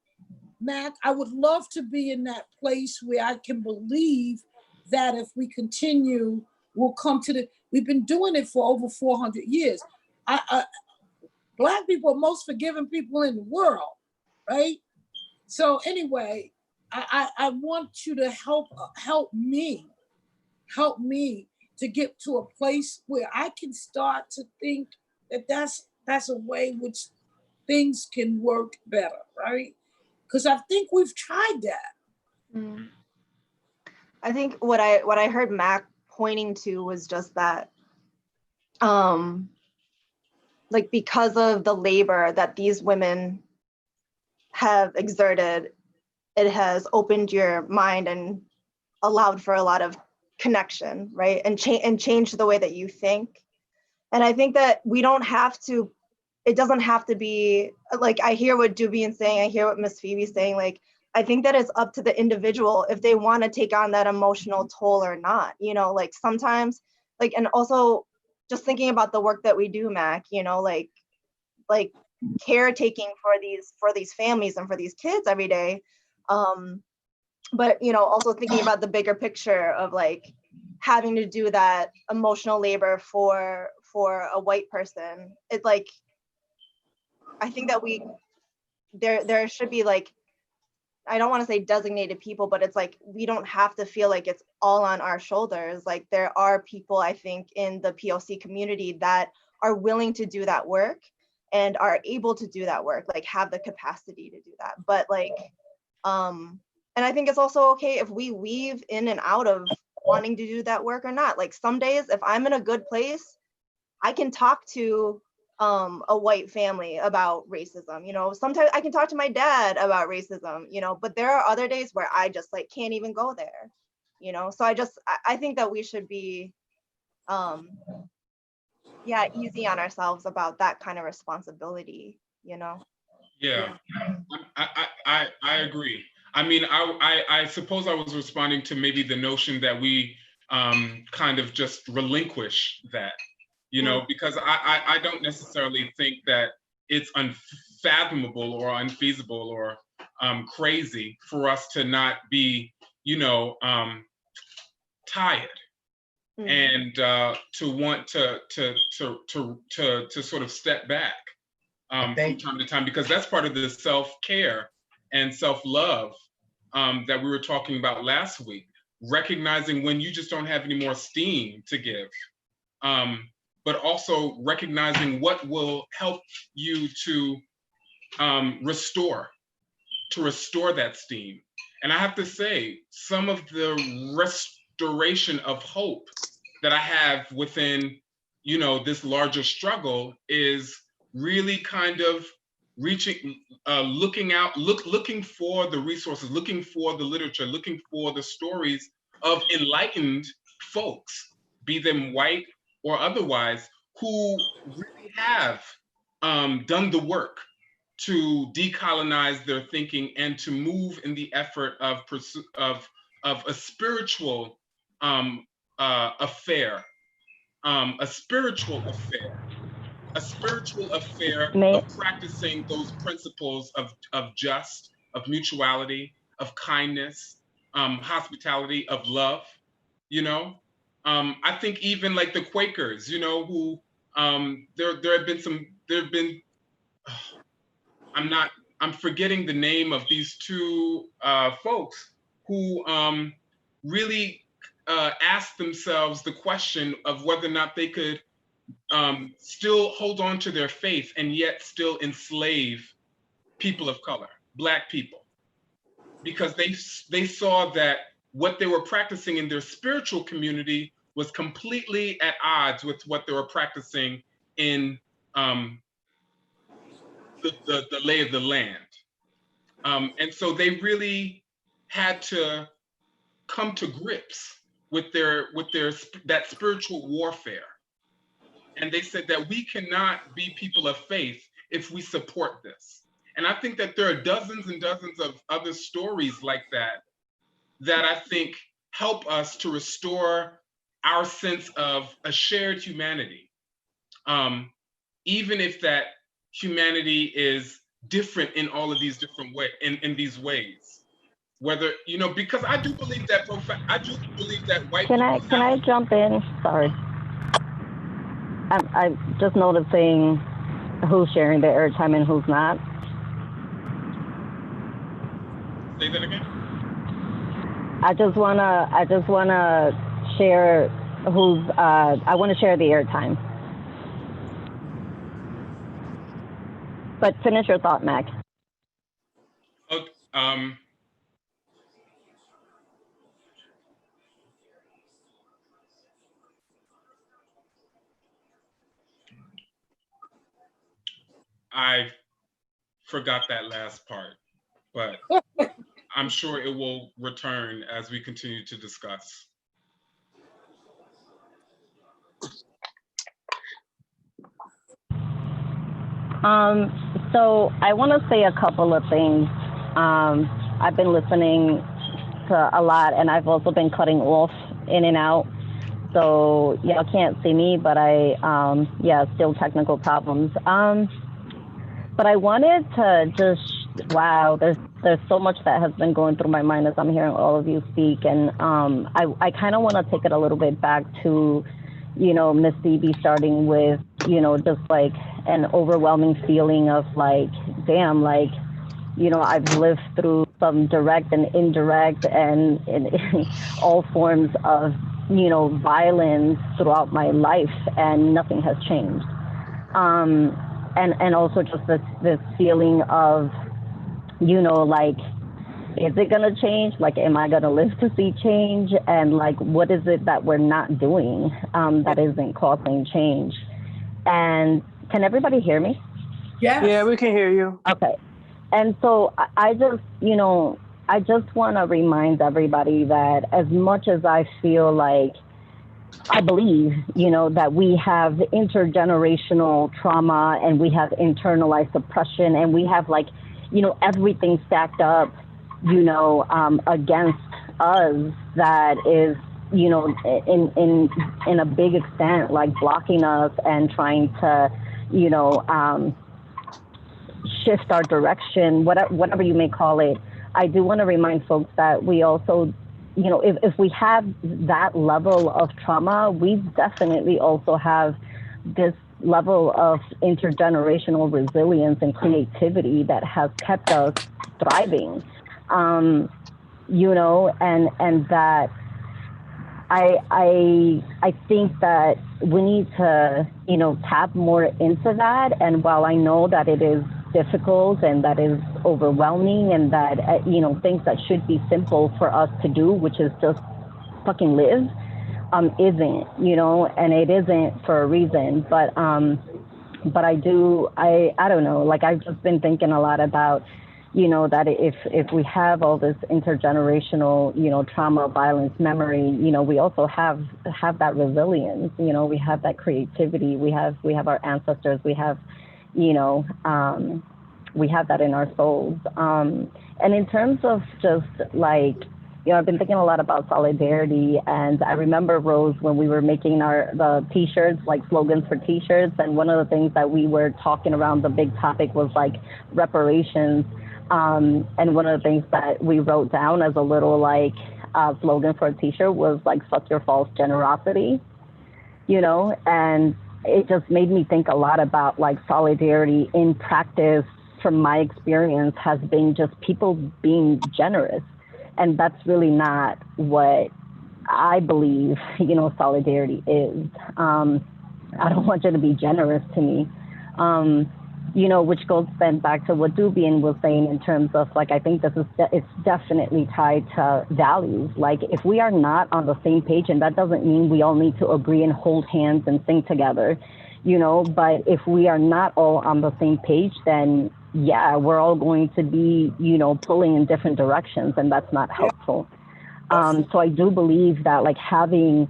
Mac. I would love to be in that place where I can believe that if we continue, we'll come to the, we've been doing it for over 400 years. Black people are most forgiving people in the world, right? So anyway, I want you to help me to get to a place where I can start to think that that's a way which things can work better, right? Because I think we've tried that. I think what I heard Mac pointing to was just that, like, because of the labor that these women have exerted, it has opened your mind and allowed for a lot of connection, right? And changed the way that you think. And I think that we don't have to, it doesn't have to be, like, I hear what Dubian's saying, I hear what Miss Phoebe's saying, like, I think that it's up to the individual if they want to take on that emotional toll or not, you know, like sometimes, like, and also just thinking about the work that we do, Mac, you know, like caretaking for these families and for these kids every day. But, you know, also thinking about the bigger picture of like having to do that emotional labor for a white person. It's like, I think that there should be, like, I don't want to say designated people, but it's like, we don't have to feel like it's all on our shoulders. Like, there are people, I think, in the POC community that are willing to do that work and are able to do that work, like have the capacity to do that. But like, and I think it's also okay if we weave in and out of wanting to do that work or not. Like, some days, if I'm in a good place, I can talk to a white family about racism. You know, sometimes I can talk to my dad about racism, you know, but there are other days where I just like can't even go there, you know? So I think that we should be, easy on ourselves about that kind of responsibility, you know? Yeah, I agree. I mean, I suppose I was responding to maybe the notion that we kind of just relinquish that, you know, because I don't necessarily think that it's unfathomable or unfeasible or crazy for us to not be, you know, tired and to want to sort of step back from time to time, because that's part of the self-care and self-love that we were talking about last week, recognizing when you just don't have any more steam to give, but also recognizing what will help you to restore that steam. And I have to say, some of the restoration of hope that I have within, you know, this larger struggle is really kind of reaching, looking for the resources, looking for the literature, looking for the stories of enlightened folks, be them white or otherwise, who really have done the work to decolonize their thinking and to move in the effort of pursuit of a spiritual affair, a spiritual affair, a spiritual affair May- of practicing those principles of just, of mutuality, of kindness, hospitality, of love, you know? I think even like the Quakers, you know, who there have been, I'm forgetting the name of these two folks who really asked themselves the question of whether or not they could still hold on to their faith and yet still enslave people of color, Black people, because they saw that what they were practicing in their spiritual community was completely at odds with what they were practicing in the lay of the land. And so they really had to come to grips with that spiritual warfare. And they said that we cannot be people of faith if we support this. And I think that there are dozens and dozens of other stories like that that I think help us to restore our sense of a shared humanity, even if that humanity is different in all of these different ways, in these ways. Whether, you know, because I do believe that white Can people I jump in? Sorry. I'm just noticing who's sharing the airtime and who's not. Say that again. I just wanna share who's. I want to share the airtime. But finish your thought, Mac. Okay, I forgot that last part, but I'm sure it will return as we continue to discuss. So I want to say a couple of things. I've been listening to a lot, and I've also been cutting off in and out. So y'all can't see me, but still technical problems. But I wanted to just, wow, there's so much that has been going through my mind as I'm hearing all of you speak. And I kind of want to take it a little bit back to, you know, Miss Phoebe starting with, you know, just like an overwhelming feeling of like, damn, like, you know, I've lived through some direct and indirect and all forms of, you know, violence throughout my life, and nothing has changed. And also just this feeling of, you know, like, is it gonna change? Like, am I gonna live to see change? And like, what is it that we're not doing that isn't causing change? And can everybody hear me? Yes. Yeah, we can hear you. Okay. And so I just, you know, I just want to remind everybody that as much as I feel like I believe, you know, that we have intergenerational trauma and we have internalized oppression and we have like, you know, everything stacked up, you know, against us that is, you know, in a big extent, like blocking us and trying to, you know, shift our direction, whatever you may call it. I do want to remind folks that we also, you know, if we have that level of trauma, we definitely also have this level of intergenerational resilience and creativity that has kept us thriving, you know, and that I think that we need to, you know, tap more into that. And while I know that it is difficult and that is overwhelming and that, you know, things that should be simple for us to do, which is just fucking live, isn't, you know, and it isn't for a reason. But I don't know, like I've just been thinking a lot about, you know, that if we have all this intergenerational, you know, trauma, violence, memory, you know, we also have that resilience, you know, we have that creativity, we have our ancestors, we have, you know, we have that in our souls. And in terms of just like, I've been thinking a lot about solidarity, and I remember, Rose, when we were making the t-shirts, like slogans for t-shirts, and one of the things that we were talking around the big topic was like reparations. And one of the things that we wrote down as a little like slogan for a t-shirt was like, fuck your false generosity, and it just made me think a lot about like solidarity in practice. From my experience, has been just people being generous. And that's really not what I believe, solidarity is. I don't want you to be generous to me, which goes then back to what Dubian was saying in terms of like, I think it's definitely tied to values. Like if we are not on the same page, and that doesn't mean we all need to agree and hold hands and sing together, but if we are not all on the same page, then yeah, we're all going to be, pulling in different directions, and that's not helpful. So I do believe that like having,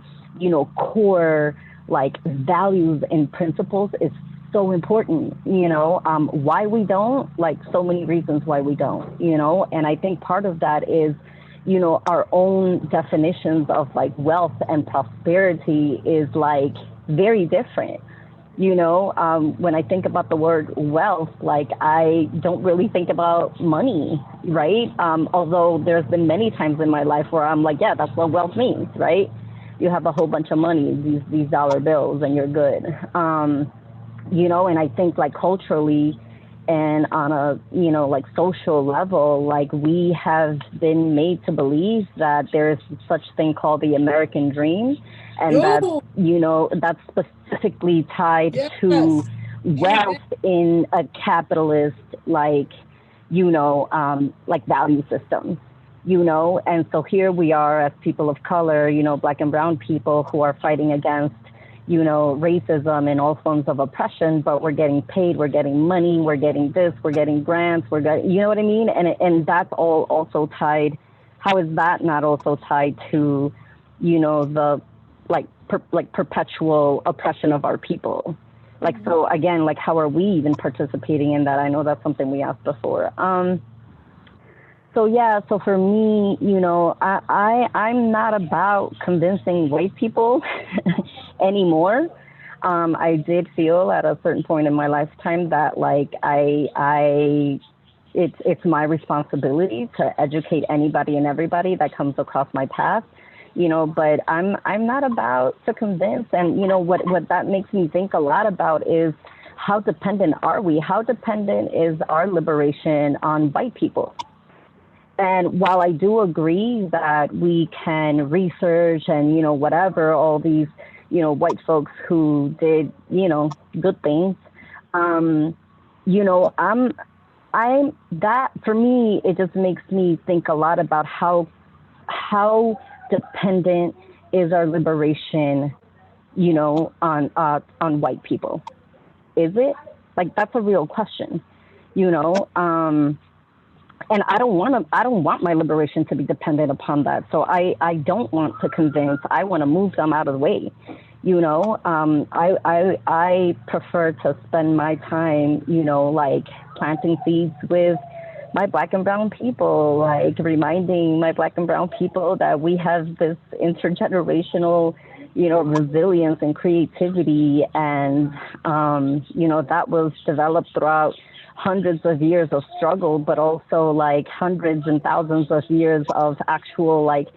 core like values and principles is so important, why we don't, like so many reasons why we don't, and I think part of that is, our own definitions of like wealth and prosperity is like very different. When I think about the word wealth, like I don't really think about money, right? Although there's been many times in my life where I'm like, yeah, that's what wealth means, right? You have a whole bunch of money, these dollar bills, and you're good. And I think like culturally and on a, like social level, like we have been made to believe that there is such thing called the American dream. And that's specifically tied to wealth in a capitalist, like, like value system, and so here we are as people of color, Black and brown people who are fighting against, racism and all forms of oppression, but we're getting paid, we're getting money, we're getting this, we're getting grants, we're getting, you know what I mean? And that's all also tied. How is that not also tied to, the like perpetual oppression of our people? Like, so again, like how are we even participating in that? I know that's something we asked before. So yeah, so for me, I'm not about convincing white people anymore. I did feel at a certain point in my lifetime that like it's my responsibility to educate anybody and everybody that comes across my path, but I'm not about to convince. And what that makes me think a lot about is how dependent are we? How dependent is our liberation on white people? And while I do agree that we can research and, whatever, all these, white folks who did, good things, I'm that for me, it just makes me think a lot about how dependent is our liberation, on white people. Is it? Like, that's a real question, and I don't want my liberation to be dependent upon that. So I don't want to convince. I want to move them out of the way. I prefer to spend my time, like planting seeds with my Black and brown people, like reminding my Black and brown people that we have this intergenerational, resilience and creativity. And, that was developed throughout hundreds of years of struggle, but also like hundreds and thousands of years of actual like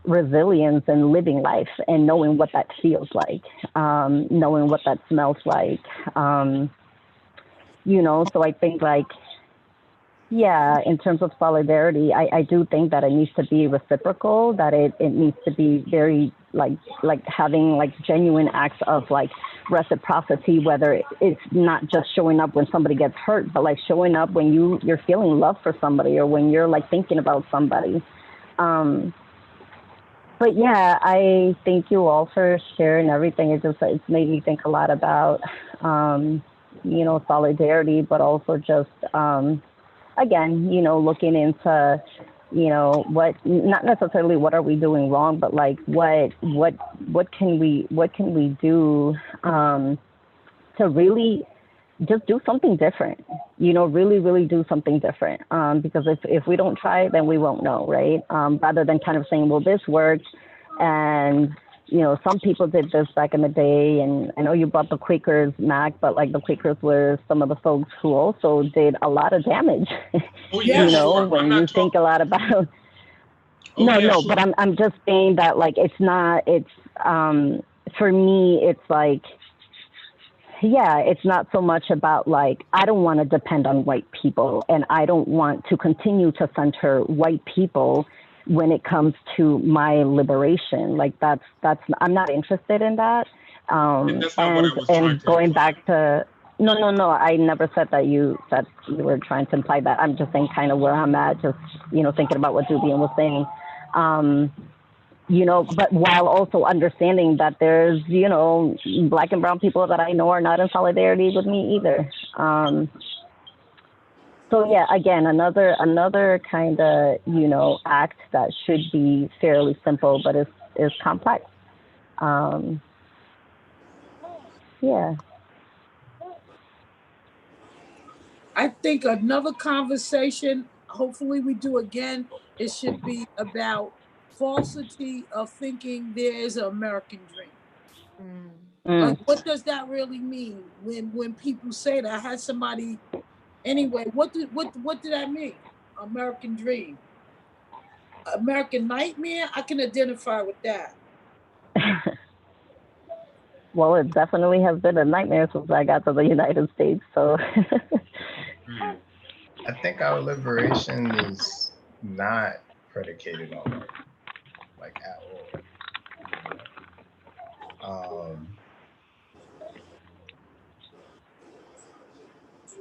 resilience and living life and knowing what that feels like, knowing what that smells like, so I think like, yeah, in terms of solidarity, I do think that it needs to be reciprocal, that it needs to be very like having like genuine acts of like reciprocity, whether it's not just showing up when somebody gets hurt, but like showing up when you're feeling love for somebody or when you're like thinking about somebody. But yeah, I thank you all for sharing everything. It's made me think a lot about, solidarity, but also just, again, looking into, what, not necessarily what are we doing wrong, but like what can we do to really, just do something different. You know, really, really do something different. Because if we don't try, then we won't know, right? Rather than kind of saying, well, this worked, and you know, some people did this back in the day, and I know you brought the Quakers, Mac, but like the Quakers were some of the folks who also did a lot of damage. Oh Yeah. yeah, You know, sure. when I'm you not think talking. a lot about Oh no, yeah, no, sure. but I'm just saying that like it's not it's for me it's like yeah, it's not so much about like I don't want to depend on white people and I don't want to continue to center white people when it comes to my liberation. Like that's I'm not interested in that. And that's not what I was trying And to going imply. back to no, no, no. I never said that you were trying to imply that. I'm just saying kind of where I'm at, just you know, thinking about what Julian was saying. Um, you know, but while also understanding that there's, you know, black and brown people that I know are not in solidarity with me either. So yeah, again, another kind of, you know, act that should be fairly simple, but is complex. Um, yeah. I think another conversation, hopefully we do again, it should be about falsity of thinking there is an American dream. Mm. Like, what does that really mean when people say that? I had somebody anyway. What did I mean? American dream, American nightmare. I can identify with that. Well, it definitely has been a nightmare since I got to the United States. So. Hmm. I think our liberation is not predicated on white people, like at all. You know,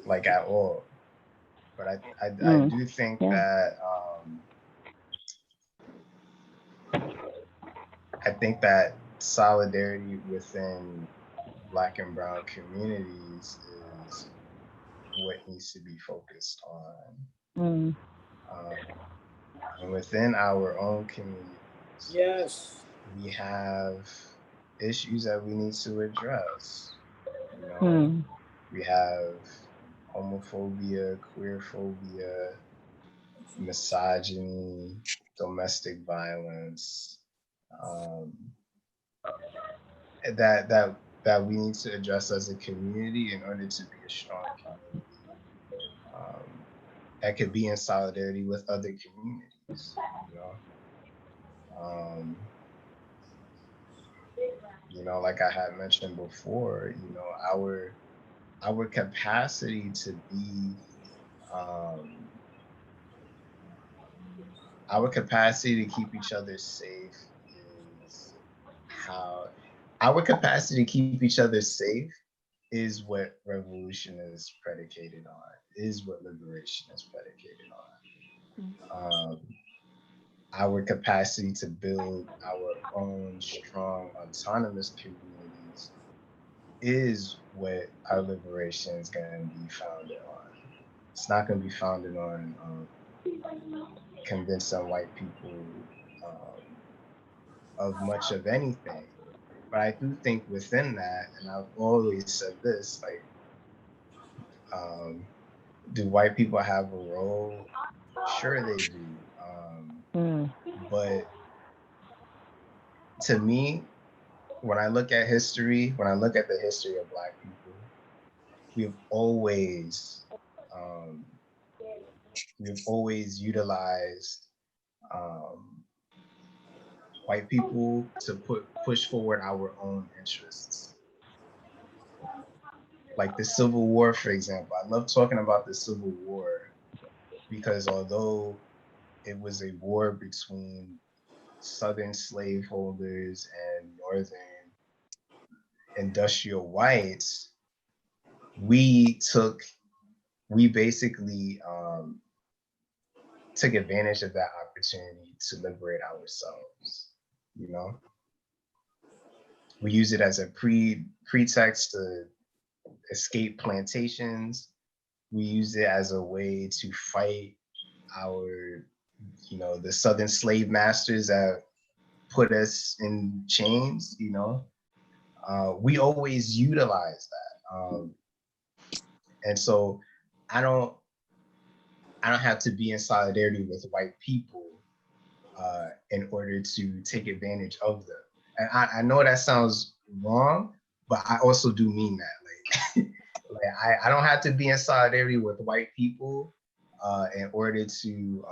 like at all. But I Mm. do think Yeah. that I think that solidarity within Black and Brown communities is what needs to be focused on. Mm. Um, and within our own communities, Yes. we have issues that we need to address. You know, Mm. we have homophobia, queerphobia, misogyny, domestic violence, um, that we need to address as a community in order to be a strong community that could be in solidarity with other communities. You know, um, like I had mentioned before, our capacity to be um, our capacity to keep each other safe is how our capacity to keep each other safe is what revolution is predicated on, is what liberation is predicated on. Our capacity to build our own strong autonomous communities is what our liberation is going to be founded on. It's not going to be founded on convincing white people um, of much of anything. But I do think within that, and I've always said this, like, do white people have a role? Sure, they do. Mm. But to me, when I look at history, when I look at the history of Black people, we've always um, we've always utilized um, white people to push forward our own interests. Like the Civil War, for example. I love talking about the Civil War because although it was a war between Southern slaveholders and Northern industrial whites, we basically took advantage of that opportunity to liberate ourselves. You know, we use it as a pretext to escape plantations. We use it as a way to fight our, the Southern slave masters that put us in chains. We always utilize that. And so I don't have to be in solidarity with white people in order to take advantage of them. And I know that sounds wrong, but I also do mean that. Like, I don't have to be in solidarity with white people in order to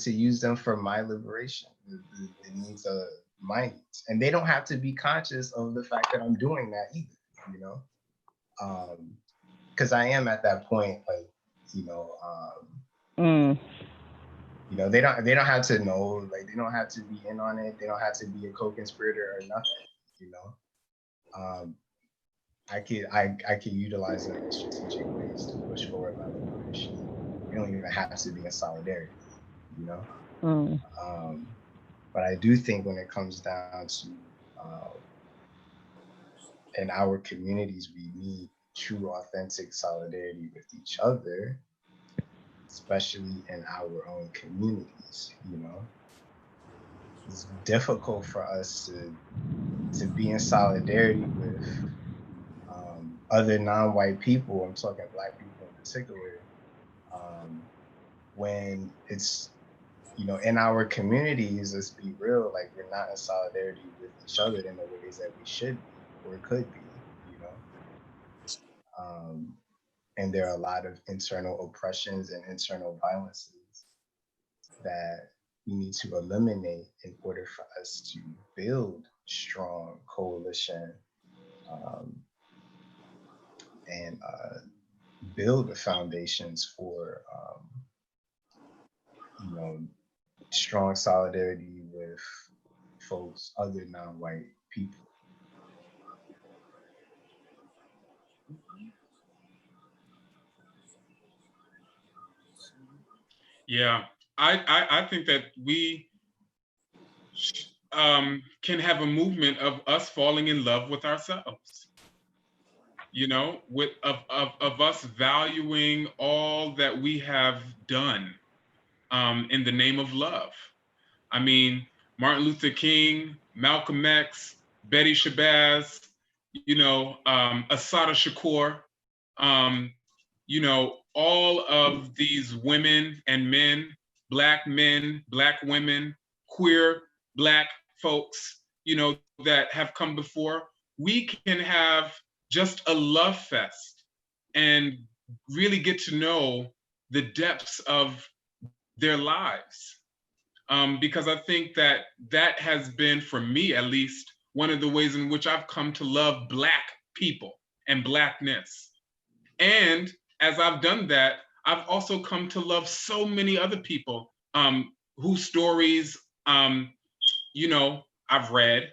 use them for my liberation, the needs of my needs. And they don't have to be conscious of the fact that I'm doing that either, you know? Because I am at that point, like, you know, you know, they don't have to know, like, they don't have to be in on it. They don't have to be a co-conspirator or nothing, you know? I could utilize them in strategic ways to push forward my liberation. We don't even have to be in solidarity, you know? But I do think when it comes down to in our communities, we need true, authentic solidarity with each other, especially in our own communities, you know? It's difficult for us to be in solidarity with other non-white people. I'm talking Black people in particular, when it's, you know, in our communities, let's be real, like, we're not in solidarity with each other in the ways that we should be or could be, you know? And there are a lot of internal oppressions and internal violences that we need to eliminate in order for us to build strong coalition and build the foundations for, you know, strong solidarity with folks other non-white people. Yeah, I think that we can have a movement of us falling in love with ourselves. You know, of us valuing all that we have done in the name of love. I mean, Martin Luther King, Malcolm X, Betty Shabazz, you know, Assata Shakur, you know, all of these women and men, Black women, queer Black folks, you know, that have come before. We can have just a love fest and really get to know the depths of their lives. Because I think that that has been, for me at least, one of the ways in which I've come to love Black people and Blackness. And as I've done that, I've also come to love so many other people whose stories, you know, I've read,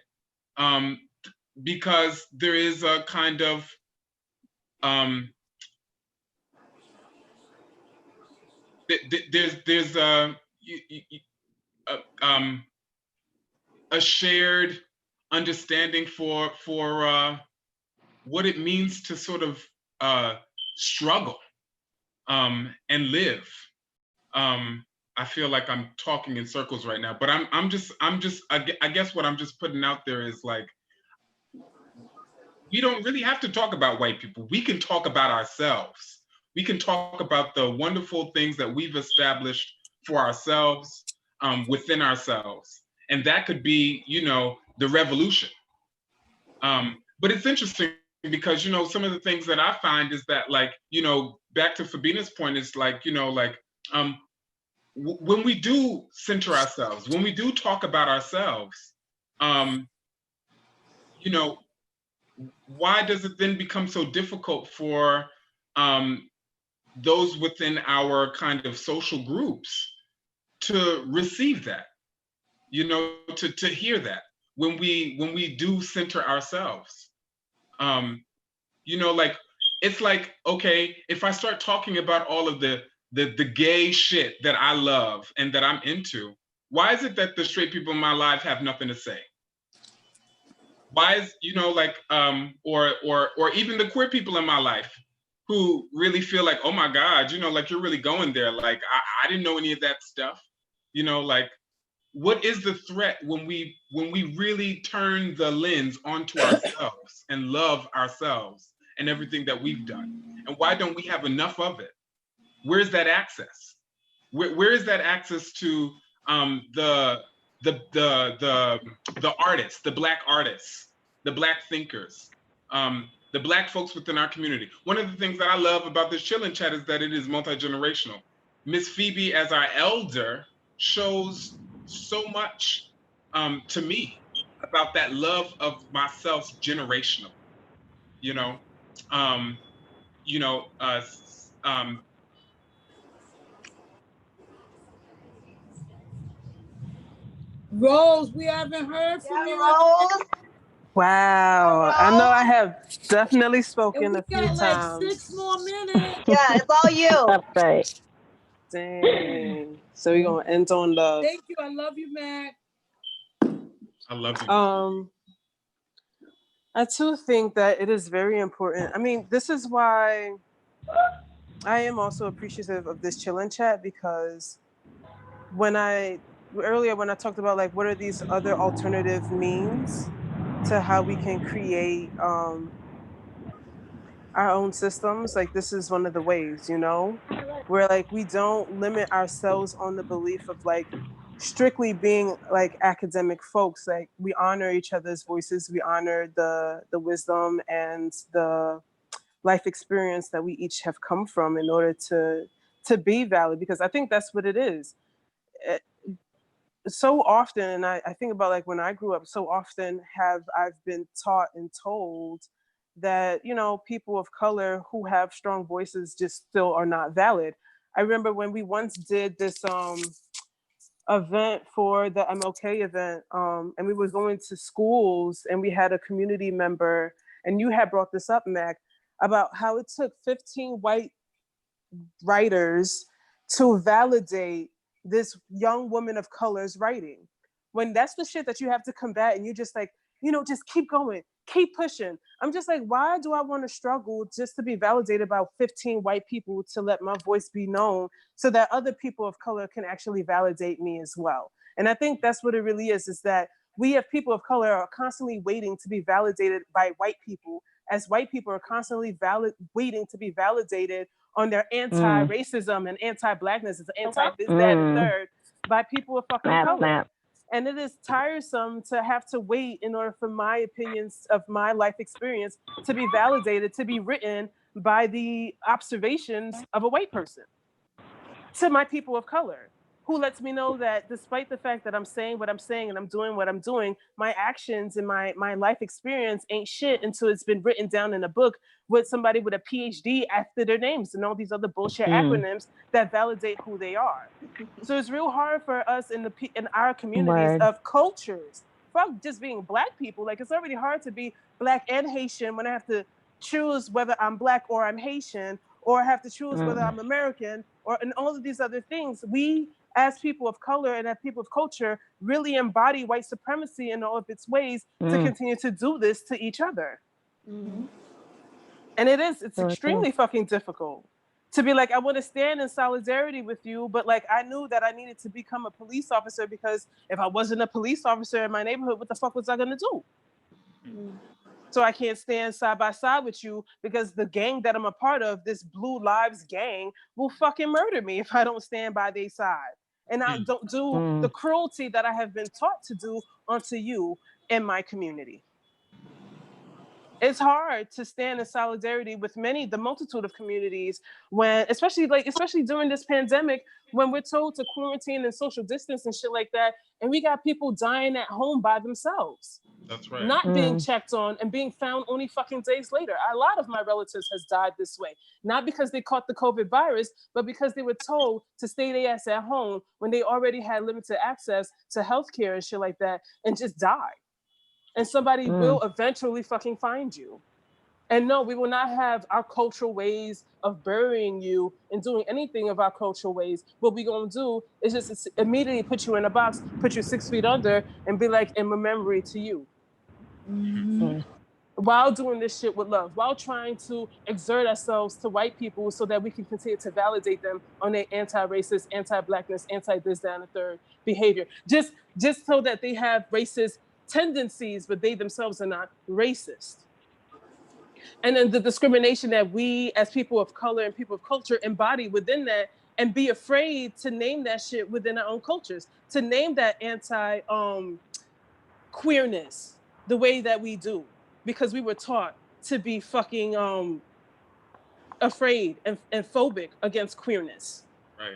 because there is a kind of there's a shared understanding for what it means to sort of struggle and live. I feel like I'm talking in circles right now, but I guess what I'm just putting out there is, like, we don't really have to talk about white people. We can talk about ourselves. We can talk about the wonderful things that we've established for ourselves, within ourselves. And that could be, you know, the revolution. But it's interesting because, you know, some of the things that I find is that, like, you know, back to Fabina's point, is like, you know, like, when we do center ourselves, when we do talk about ourselves, you know, why does it then become so difficult for those within our kind of social groups to receive that, you know, to hear that when we do center ourselves? You know, like, it's like, okay, if I start talking about all of the gay shit that I love and that I'm into, why is it that the straight people in my life have nothing to say? Why is, you know, like, or even the queer people in my life who really feel like, oh my God, you know, like, you're really going there. Like, I didn't know any of that stuff, you know, like, what is the threat when we really turn the lens onto ourselves and love ourselves and everything that we've done? And why don't we have enough of it? Where's that access? Where is that access to the artists, the Black artists, the Black thinkers, the Black folks within our community? One of the things that I love about this Chillin' Chat is that it is multi-generational. Miss Phoebe, as our elder, shows so much to me about that love of myself generational. You know, um, you know, Rose, we haven't heard from you. Rose. Wow. I know I have definitely And spoken we a few got like times. 6 more minutes. Yeah, it's all you. That's right. Dang. So we're gonna end on love. Thank you. I love you, Mac. I love you. I too think that it is very important. I mean, this is why I am also appreciative of this Chillin' Chat, because earlier when I talked about like what are these other alternative means to how we can create our own systems, like this is one of the ways, you know, where like we don't limit ourselves on the belief of like strictly being like academic folks. Like we honor each other's voices, we honor the wisdom and the life experience that we each have come from in order to be valid, because I think that's what it is. So often, and I think about like when I grew up, so often I've been taught and told that, you know, people of color who have strong voices just still are not valid. I remember when we once did this event for the MLK event, and we was going to schools, and we had a community member, and you had brought this up, Mac, about how it took 15 white writers to validate this young woman of color's writing. When that's the shit that you have to combat, and you just like, you know, just keep going, keep pushing. I'm just like, why do I want to struggle just to be validated by 15 white people to let my voice be known so that other people of color can actually validate me as well? And I think that's what it really is that we have people of color are constantly waiting to be validated by white people, as white people are constantly waiting to be validated on their anti-racism and anti-blackness, and anti-this, that, and third by people of fucking color. And it is tiresome to have to wait in order for my opinions of my life experience to be validated, to be written by the observations of a white person to my people of color, who lets me know that despite the fact that I'm saying what I'm saying and I'm doing what I'm doing, my actions and my life experience ain't shit until it's been written down in a book with somebody with a PhD after their names and all these other bullshit acronyms that validate who they are. So it's real hard for us in our communities of cultures. Fuck just being Black people. Like, it's already hard to be Black and Haitian when I have to choose whether I'm Black or I'm Haitian, or I have to choose whether I'm American, or and all of these other things. We, as people of color and as people of culture, really embody white supremacy in all of its ways to continue to do this to each other. And it's extremely fucking difficult to be like, I want to stand in solidarity with you, but like I knew that I needed to become a police officer, because if I wasn't a police officer in my neighborhood, what the fuck was I gonna do? So I can't stand side by side with you, because the gang that I'm a part of, this Blue Lives gang, will fucking murder me if I don't stand by their side. And I don't do the cruelty that I have been taught to do onto you in my community. It's hard to stand in solidarity with the multitude of communities when, especially during this pandemic, when we're told to quarantine and social distance and shit like that, and we got people dying at home by themselves. That's right. Not being checked on and being found only fucking days later. A lot of my relatives has died this way, not because they caught the COVID virus, but because they were told to stay their ass at home when they already had limited access to healthcare and shit like that, and just died. And somebody will eventually fucking find you. And no, we will not have our cultural ways of burying you and doing anything of our cultural ways. What we're going to do is just immediately put you in a box, put you 6 feet under, and be like, in memory to you. while doing this shit with love, while trying to exert ourselves to white people so that we can continue to validate them on their anti-racist, anti-blackness, anti-this, that, and the third behavior. Just so that they have racist tendencies, but they themselves are not racist. And then the discrimination that we as people of color and people of culture embody within that, and be afraid to name that shit within our own cultures, to name that queerness the way that we do, because we were taught to be fucking afraid and phobic against queerness. Right.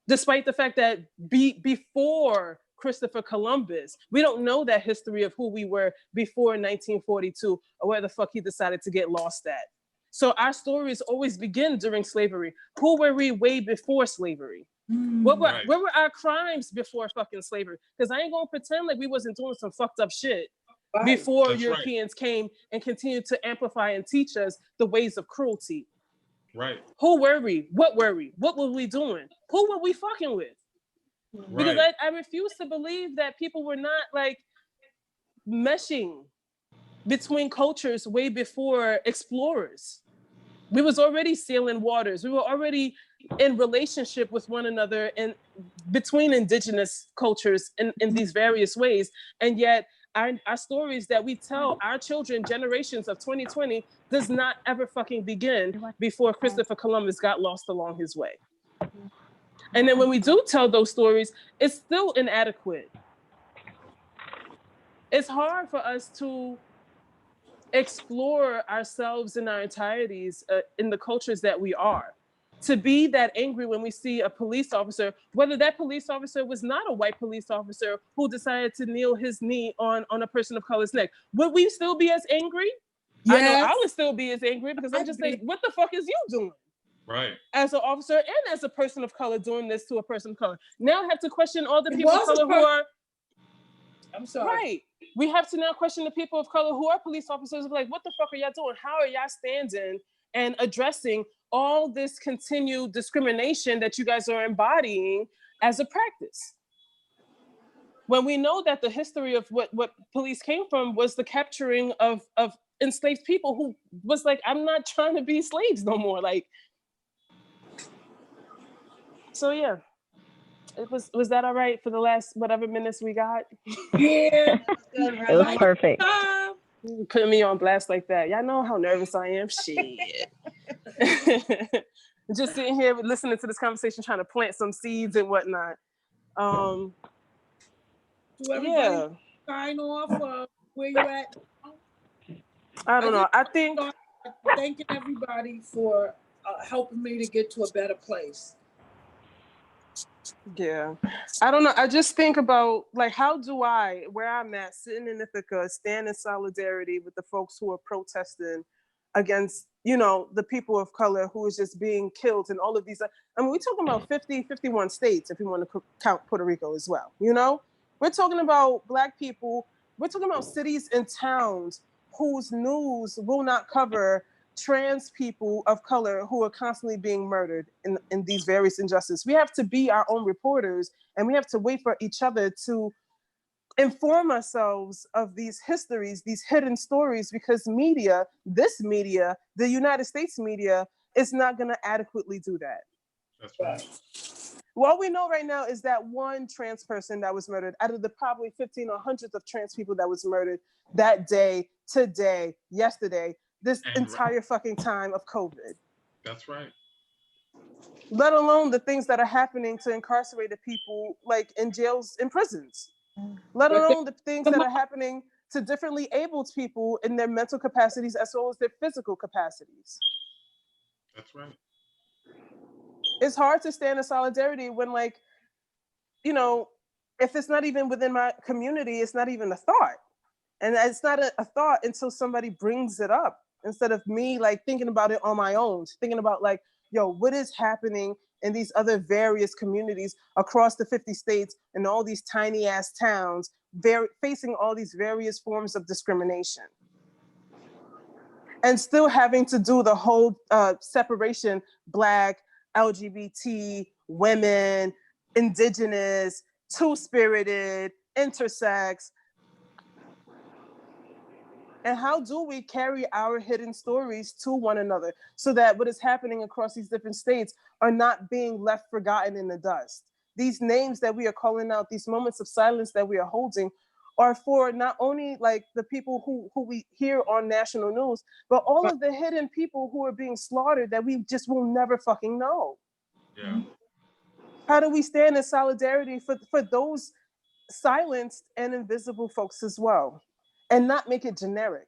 Despite the fact that before Christopher Columbus, we don't know that history of who we were before 1942 or where the fuck he decided to get lost at. So our stories always begin during slavery. Who were we way before slavery? What were our crimes before fucking slavery? Because I ain't gonna pretend like we wasn't doing some fucked up shit before That's Europeans came and continued to amplify and teach us the ways of cruelty. Right. Who were we? What were we? What were we doing? Who were we fucking with? Because I refuse to believe that people were not like meshing between cultures way before explorers. We was already sailing waters. We were already in relationship with one another and between indigenous cultures in these various ways. And yet our stories that we tell our children, generations of 2020, does not ever fucking begin before Christopher Columbus got lost along his way. And then when we do tell those stories, it's still inadequate. It's hard for us to explore ourselves in our entireties in the cultures that we are. To be that angry when we see a police officer, whether that police officer was not a white police officer who decided to kneel his knee on a person of color's neck, would we still be as angry? Yes. I know I would still be as angry because I'm just like, what the fuck is you doing? Right. As an officer and as a person of color doing this to a person of color. Now I have to question all the people of color who are... I'm sorry. Right. We have to now question the people of color who are police officers. Like, what the fuck are y'all doing? How are y'all standing and addressing all this continued discrimination that you guys are embodying as a practice? When we know that the history of what police came from was the capturing of enslaved people who was like, I'm not trying to be slaves no more. Like, so yeah. Was that all right for the last whatever minutes we got? Yeah. It was perfect. Putting me on blast like that. Y'all know how nervous I am. Shit. Just sitting here listening to this conversation, trying to plant some seeds and whatnot. Yeah. Sign off. Where you at? I don't know. I think thanking everybody for helping me to get to a better place. Yeah, I don't know. I just think about like, how do I, where I'm at, sitting in Ithaca, stand in solidarity with the folks who are protesting against, you know, the people of color who is just being killed in all of these. I mean, we're talking about 51 states, if you want to count Puerto Rico as well, you know? We're talking about Black people. We're talking about cities and towns whose news will not cover trans people of color who are constantly being murdered in these various injustices. We have to be our own reporters, and we have to wait for each other to inform ourselves of these histories, these hidden stories, because media, this media, the United States media, is not going to adequately do that. That's right. What we know right now is that one trans person that was murdered out of the probably 15 or hundreds of trans people that was murdered that day, today, yesterday, this entire fucking time of COVID. That's right. Let alone the things that are happening to incarcerated people, like in jails, in prisons. Let alone the things that are happening to differently abled people in their mental capacities as well as their physical capacities. That's right. It's hard to stand in solidarity when, like, you know, if it's not even within my community, it's not even a thought. And it's not a thought until somebody brings it up, instead of me like thinking about it on my own, thinking about like, yo, what is happening in these other various communities across the 50 states and all these tiny ass towns facing all these various forms of discrimination. And still having to do the whole separation, Black, LGBT, women, indigenous, two-spirited, intersex. And how do we carry our hidden stories to one another so that what is happening across these different states are not being left forgotten in the dust? These names that we are calling out, these moments of silence that we are holding, are for not only like the people who we hear on national news, but all of the hidden people who are being slaughtered that we just will never fucking know. Yeah. How do we stand in solidarity for those silenced and invisible folks as well, and not make it generic?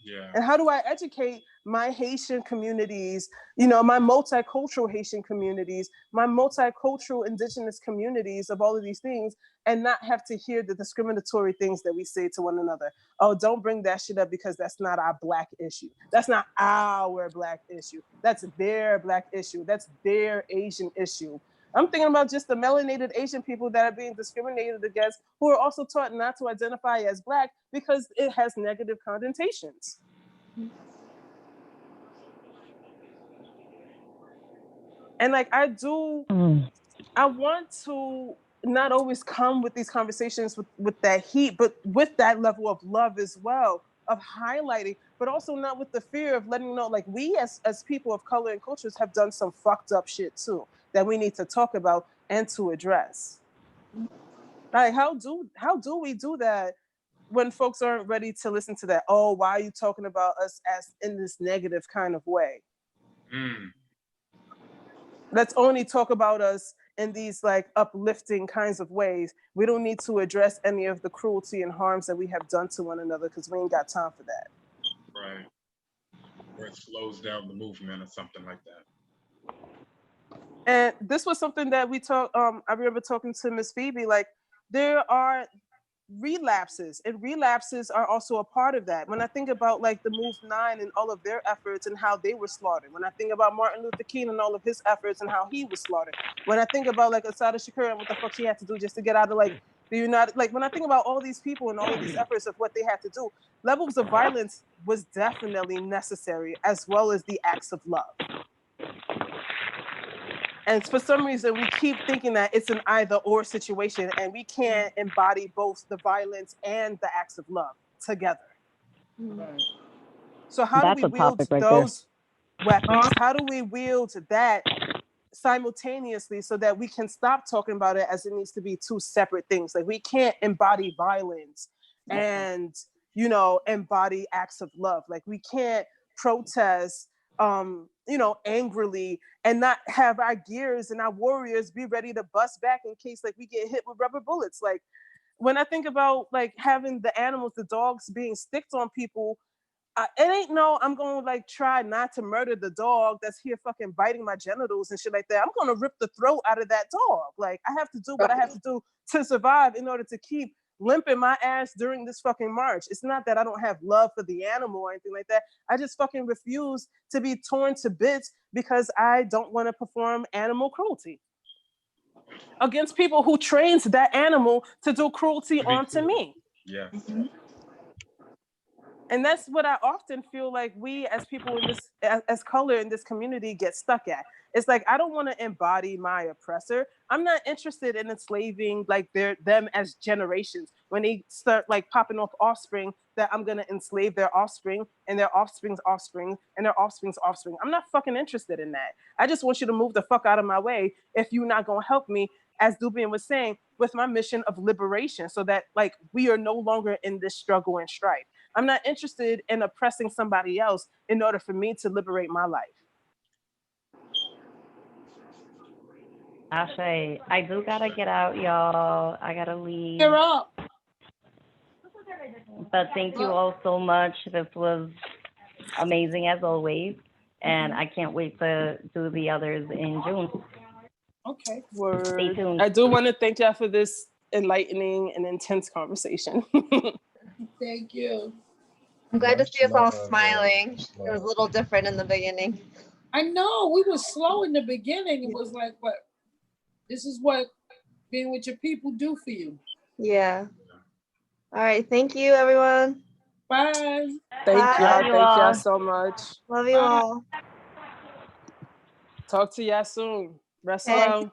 Yeah. And how do I educate my Haitian communities, my multicultural Haitian communities, my multicultural indigenous communities of all of these things, and not have to hear the discriminatory things that we say to one another? Oh, don't bring that shit up because that's not our Black issue. That's not our Black issue. That's their Black issue. That's their Asian issue. I'm thinking about just the melanated Asian people that are being discriminated against, who are also taught not to identify as Black because it has negative connotations. And like I want to not always come with these conversations with that heat, but with that level of love as well, of highlighting, but also not with the fear of letting you know, like, we as people of color and cultures have done some fucked up shit too that we need to talk about and to address. Like, how do we do that when folks aren't ready to listen to that? Oh, why are you talking about us as in this negative kind of way? Let's only talk about us in these like uplifting kinds of ways. We don't need to address any of the cruelty and harms that we have done to one another because we ain't got time for that. Right. Or it slows down the movement or something like that. And this was something that we talked, I remember talking to Miss Phoebe, like, there are relapses, and relapses are also a part of that. When I think about like the Move 9 and all of their efforts and how they were slaughtered, when I think about Martin Luther King and all of his efforts and how he was slaughtered, when I think about like Assata Shakur and what the fuck she had to do just to get out of like the United, like when I think about all these people and all of these efforts of what they had to do, levels of violence was definitely necessary, as well as the acts of love. And for some reason, we keep thinking that it's an either or situation, and we can't embody both the violence and the acts of love together. Right. So how That's do we a wield topic right those weapons? How do we wield that simultaneously so that we can stop talking about it as it needs to be two separate things? Like, we can't embody violence and, embody acts of love. Like, we can't protest angrily and not have our gears and our warriors be ready to bust back in case like we get hit with rubber bullets. Like, when I think about like having the animals, the dogs being sticked on people, it ain't no, I'm going to like try not to murder the dog that's here fucking biting my genitals and shit like that. I'm going to rip the throat out of that dog. Like, I have to do what I have to do to survive in order to keep limping my ass during this fucking march. It's not that I don't have love for the animal or anything like that. I just fucking refuse to be torn to bits because I don't want to perform animal cruelty against people who trains that animal to do cruelty onto me. Yes. And that's what I often feel like we as people in this, as color in this community, get stuck at. It's like, I don't want to embody my oppressor. I'm not interested in enslaving like them as generations. When they start like popping off offspring, that I'm going to enslave their offspring and their offspring's offspring and their offspring's offspring. I'm not fucking interested in that. I just want you to move the fuck out of my way if you're not going to help me, as Dubian was saying, with my mission of liberation, so that like we are no longer in this struggle and strife. I'm not interested in oppressing somebody else in order for me to liberate my life. Ashay, I do gotta get out, y'all. I gotta leave. You're up. But thank you all so much. This was amazing as always. And I can't wait to do the others in June. Okay. Word. Stay tuned. I do want to thank y'all for this enlightening and intense conversation. Thank you. I'm glad to Much see us all love, smiling. much It was a love. little different in the beginning. I know we were slow in the beginning. It was like, but this is what being with your people do for you. Yeah. All right. Thank you, everyone. Bye. Thank Bye. y'all. Love you Thank y'all all. so much. Love you all. Talk to y'all soon. Rest Okay. well.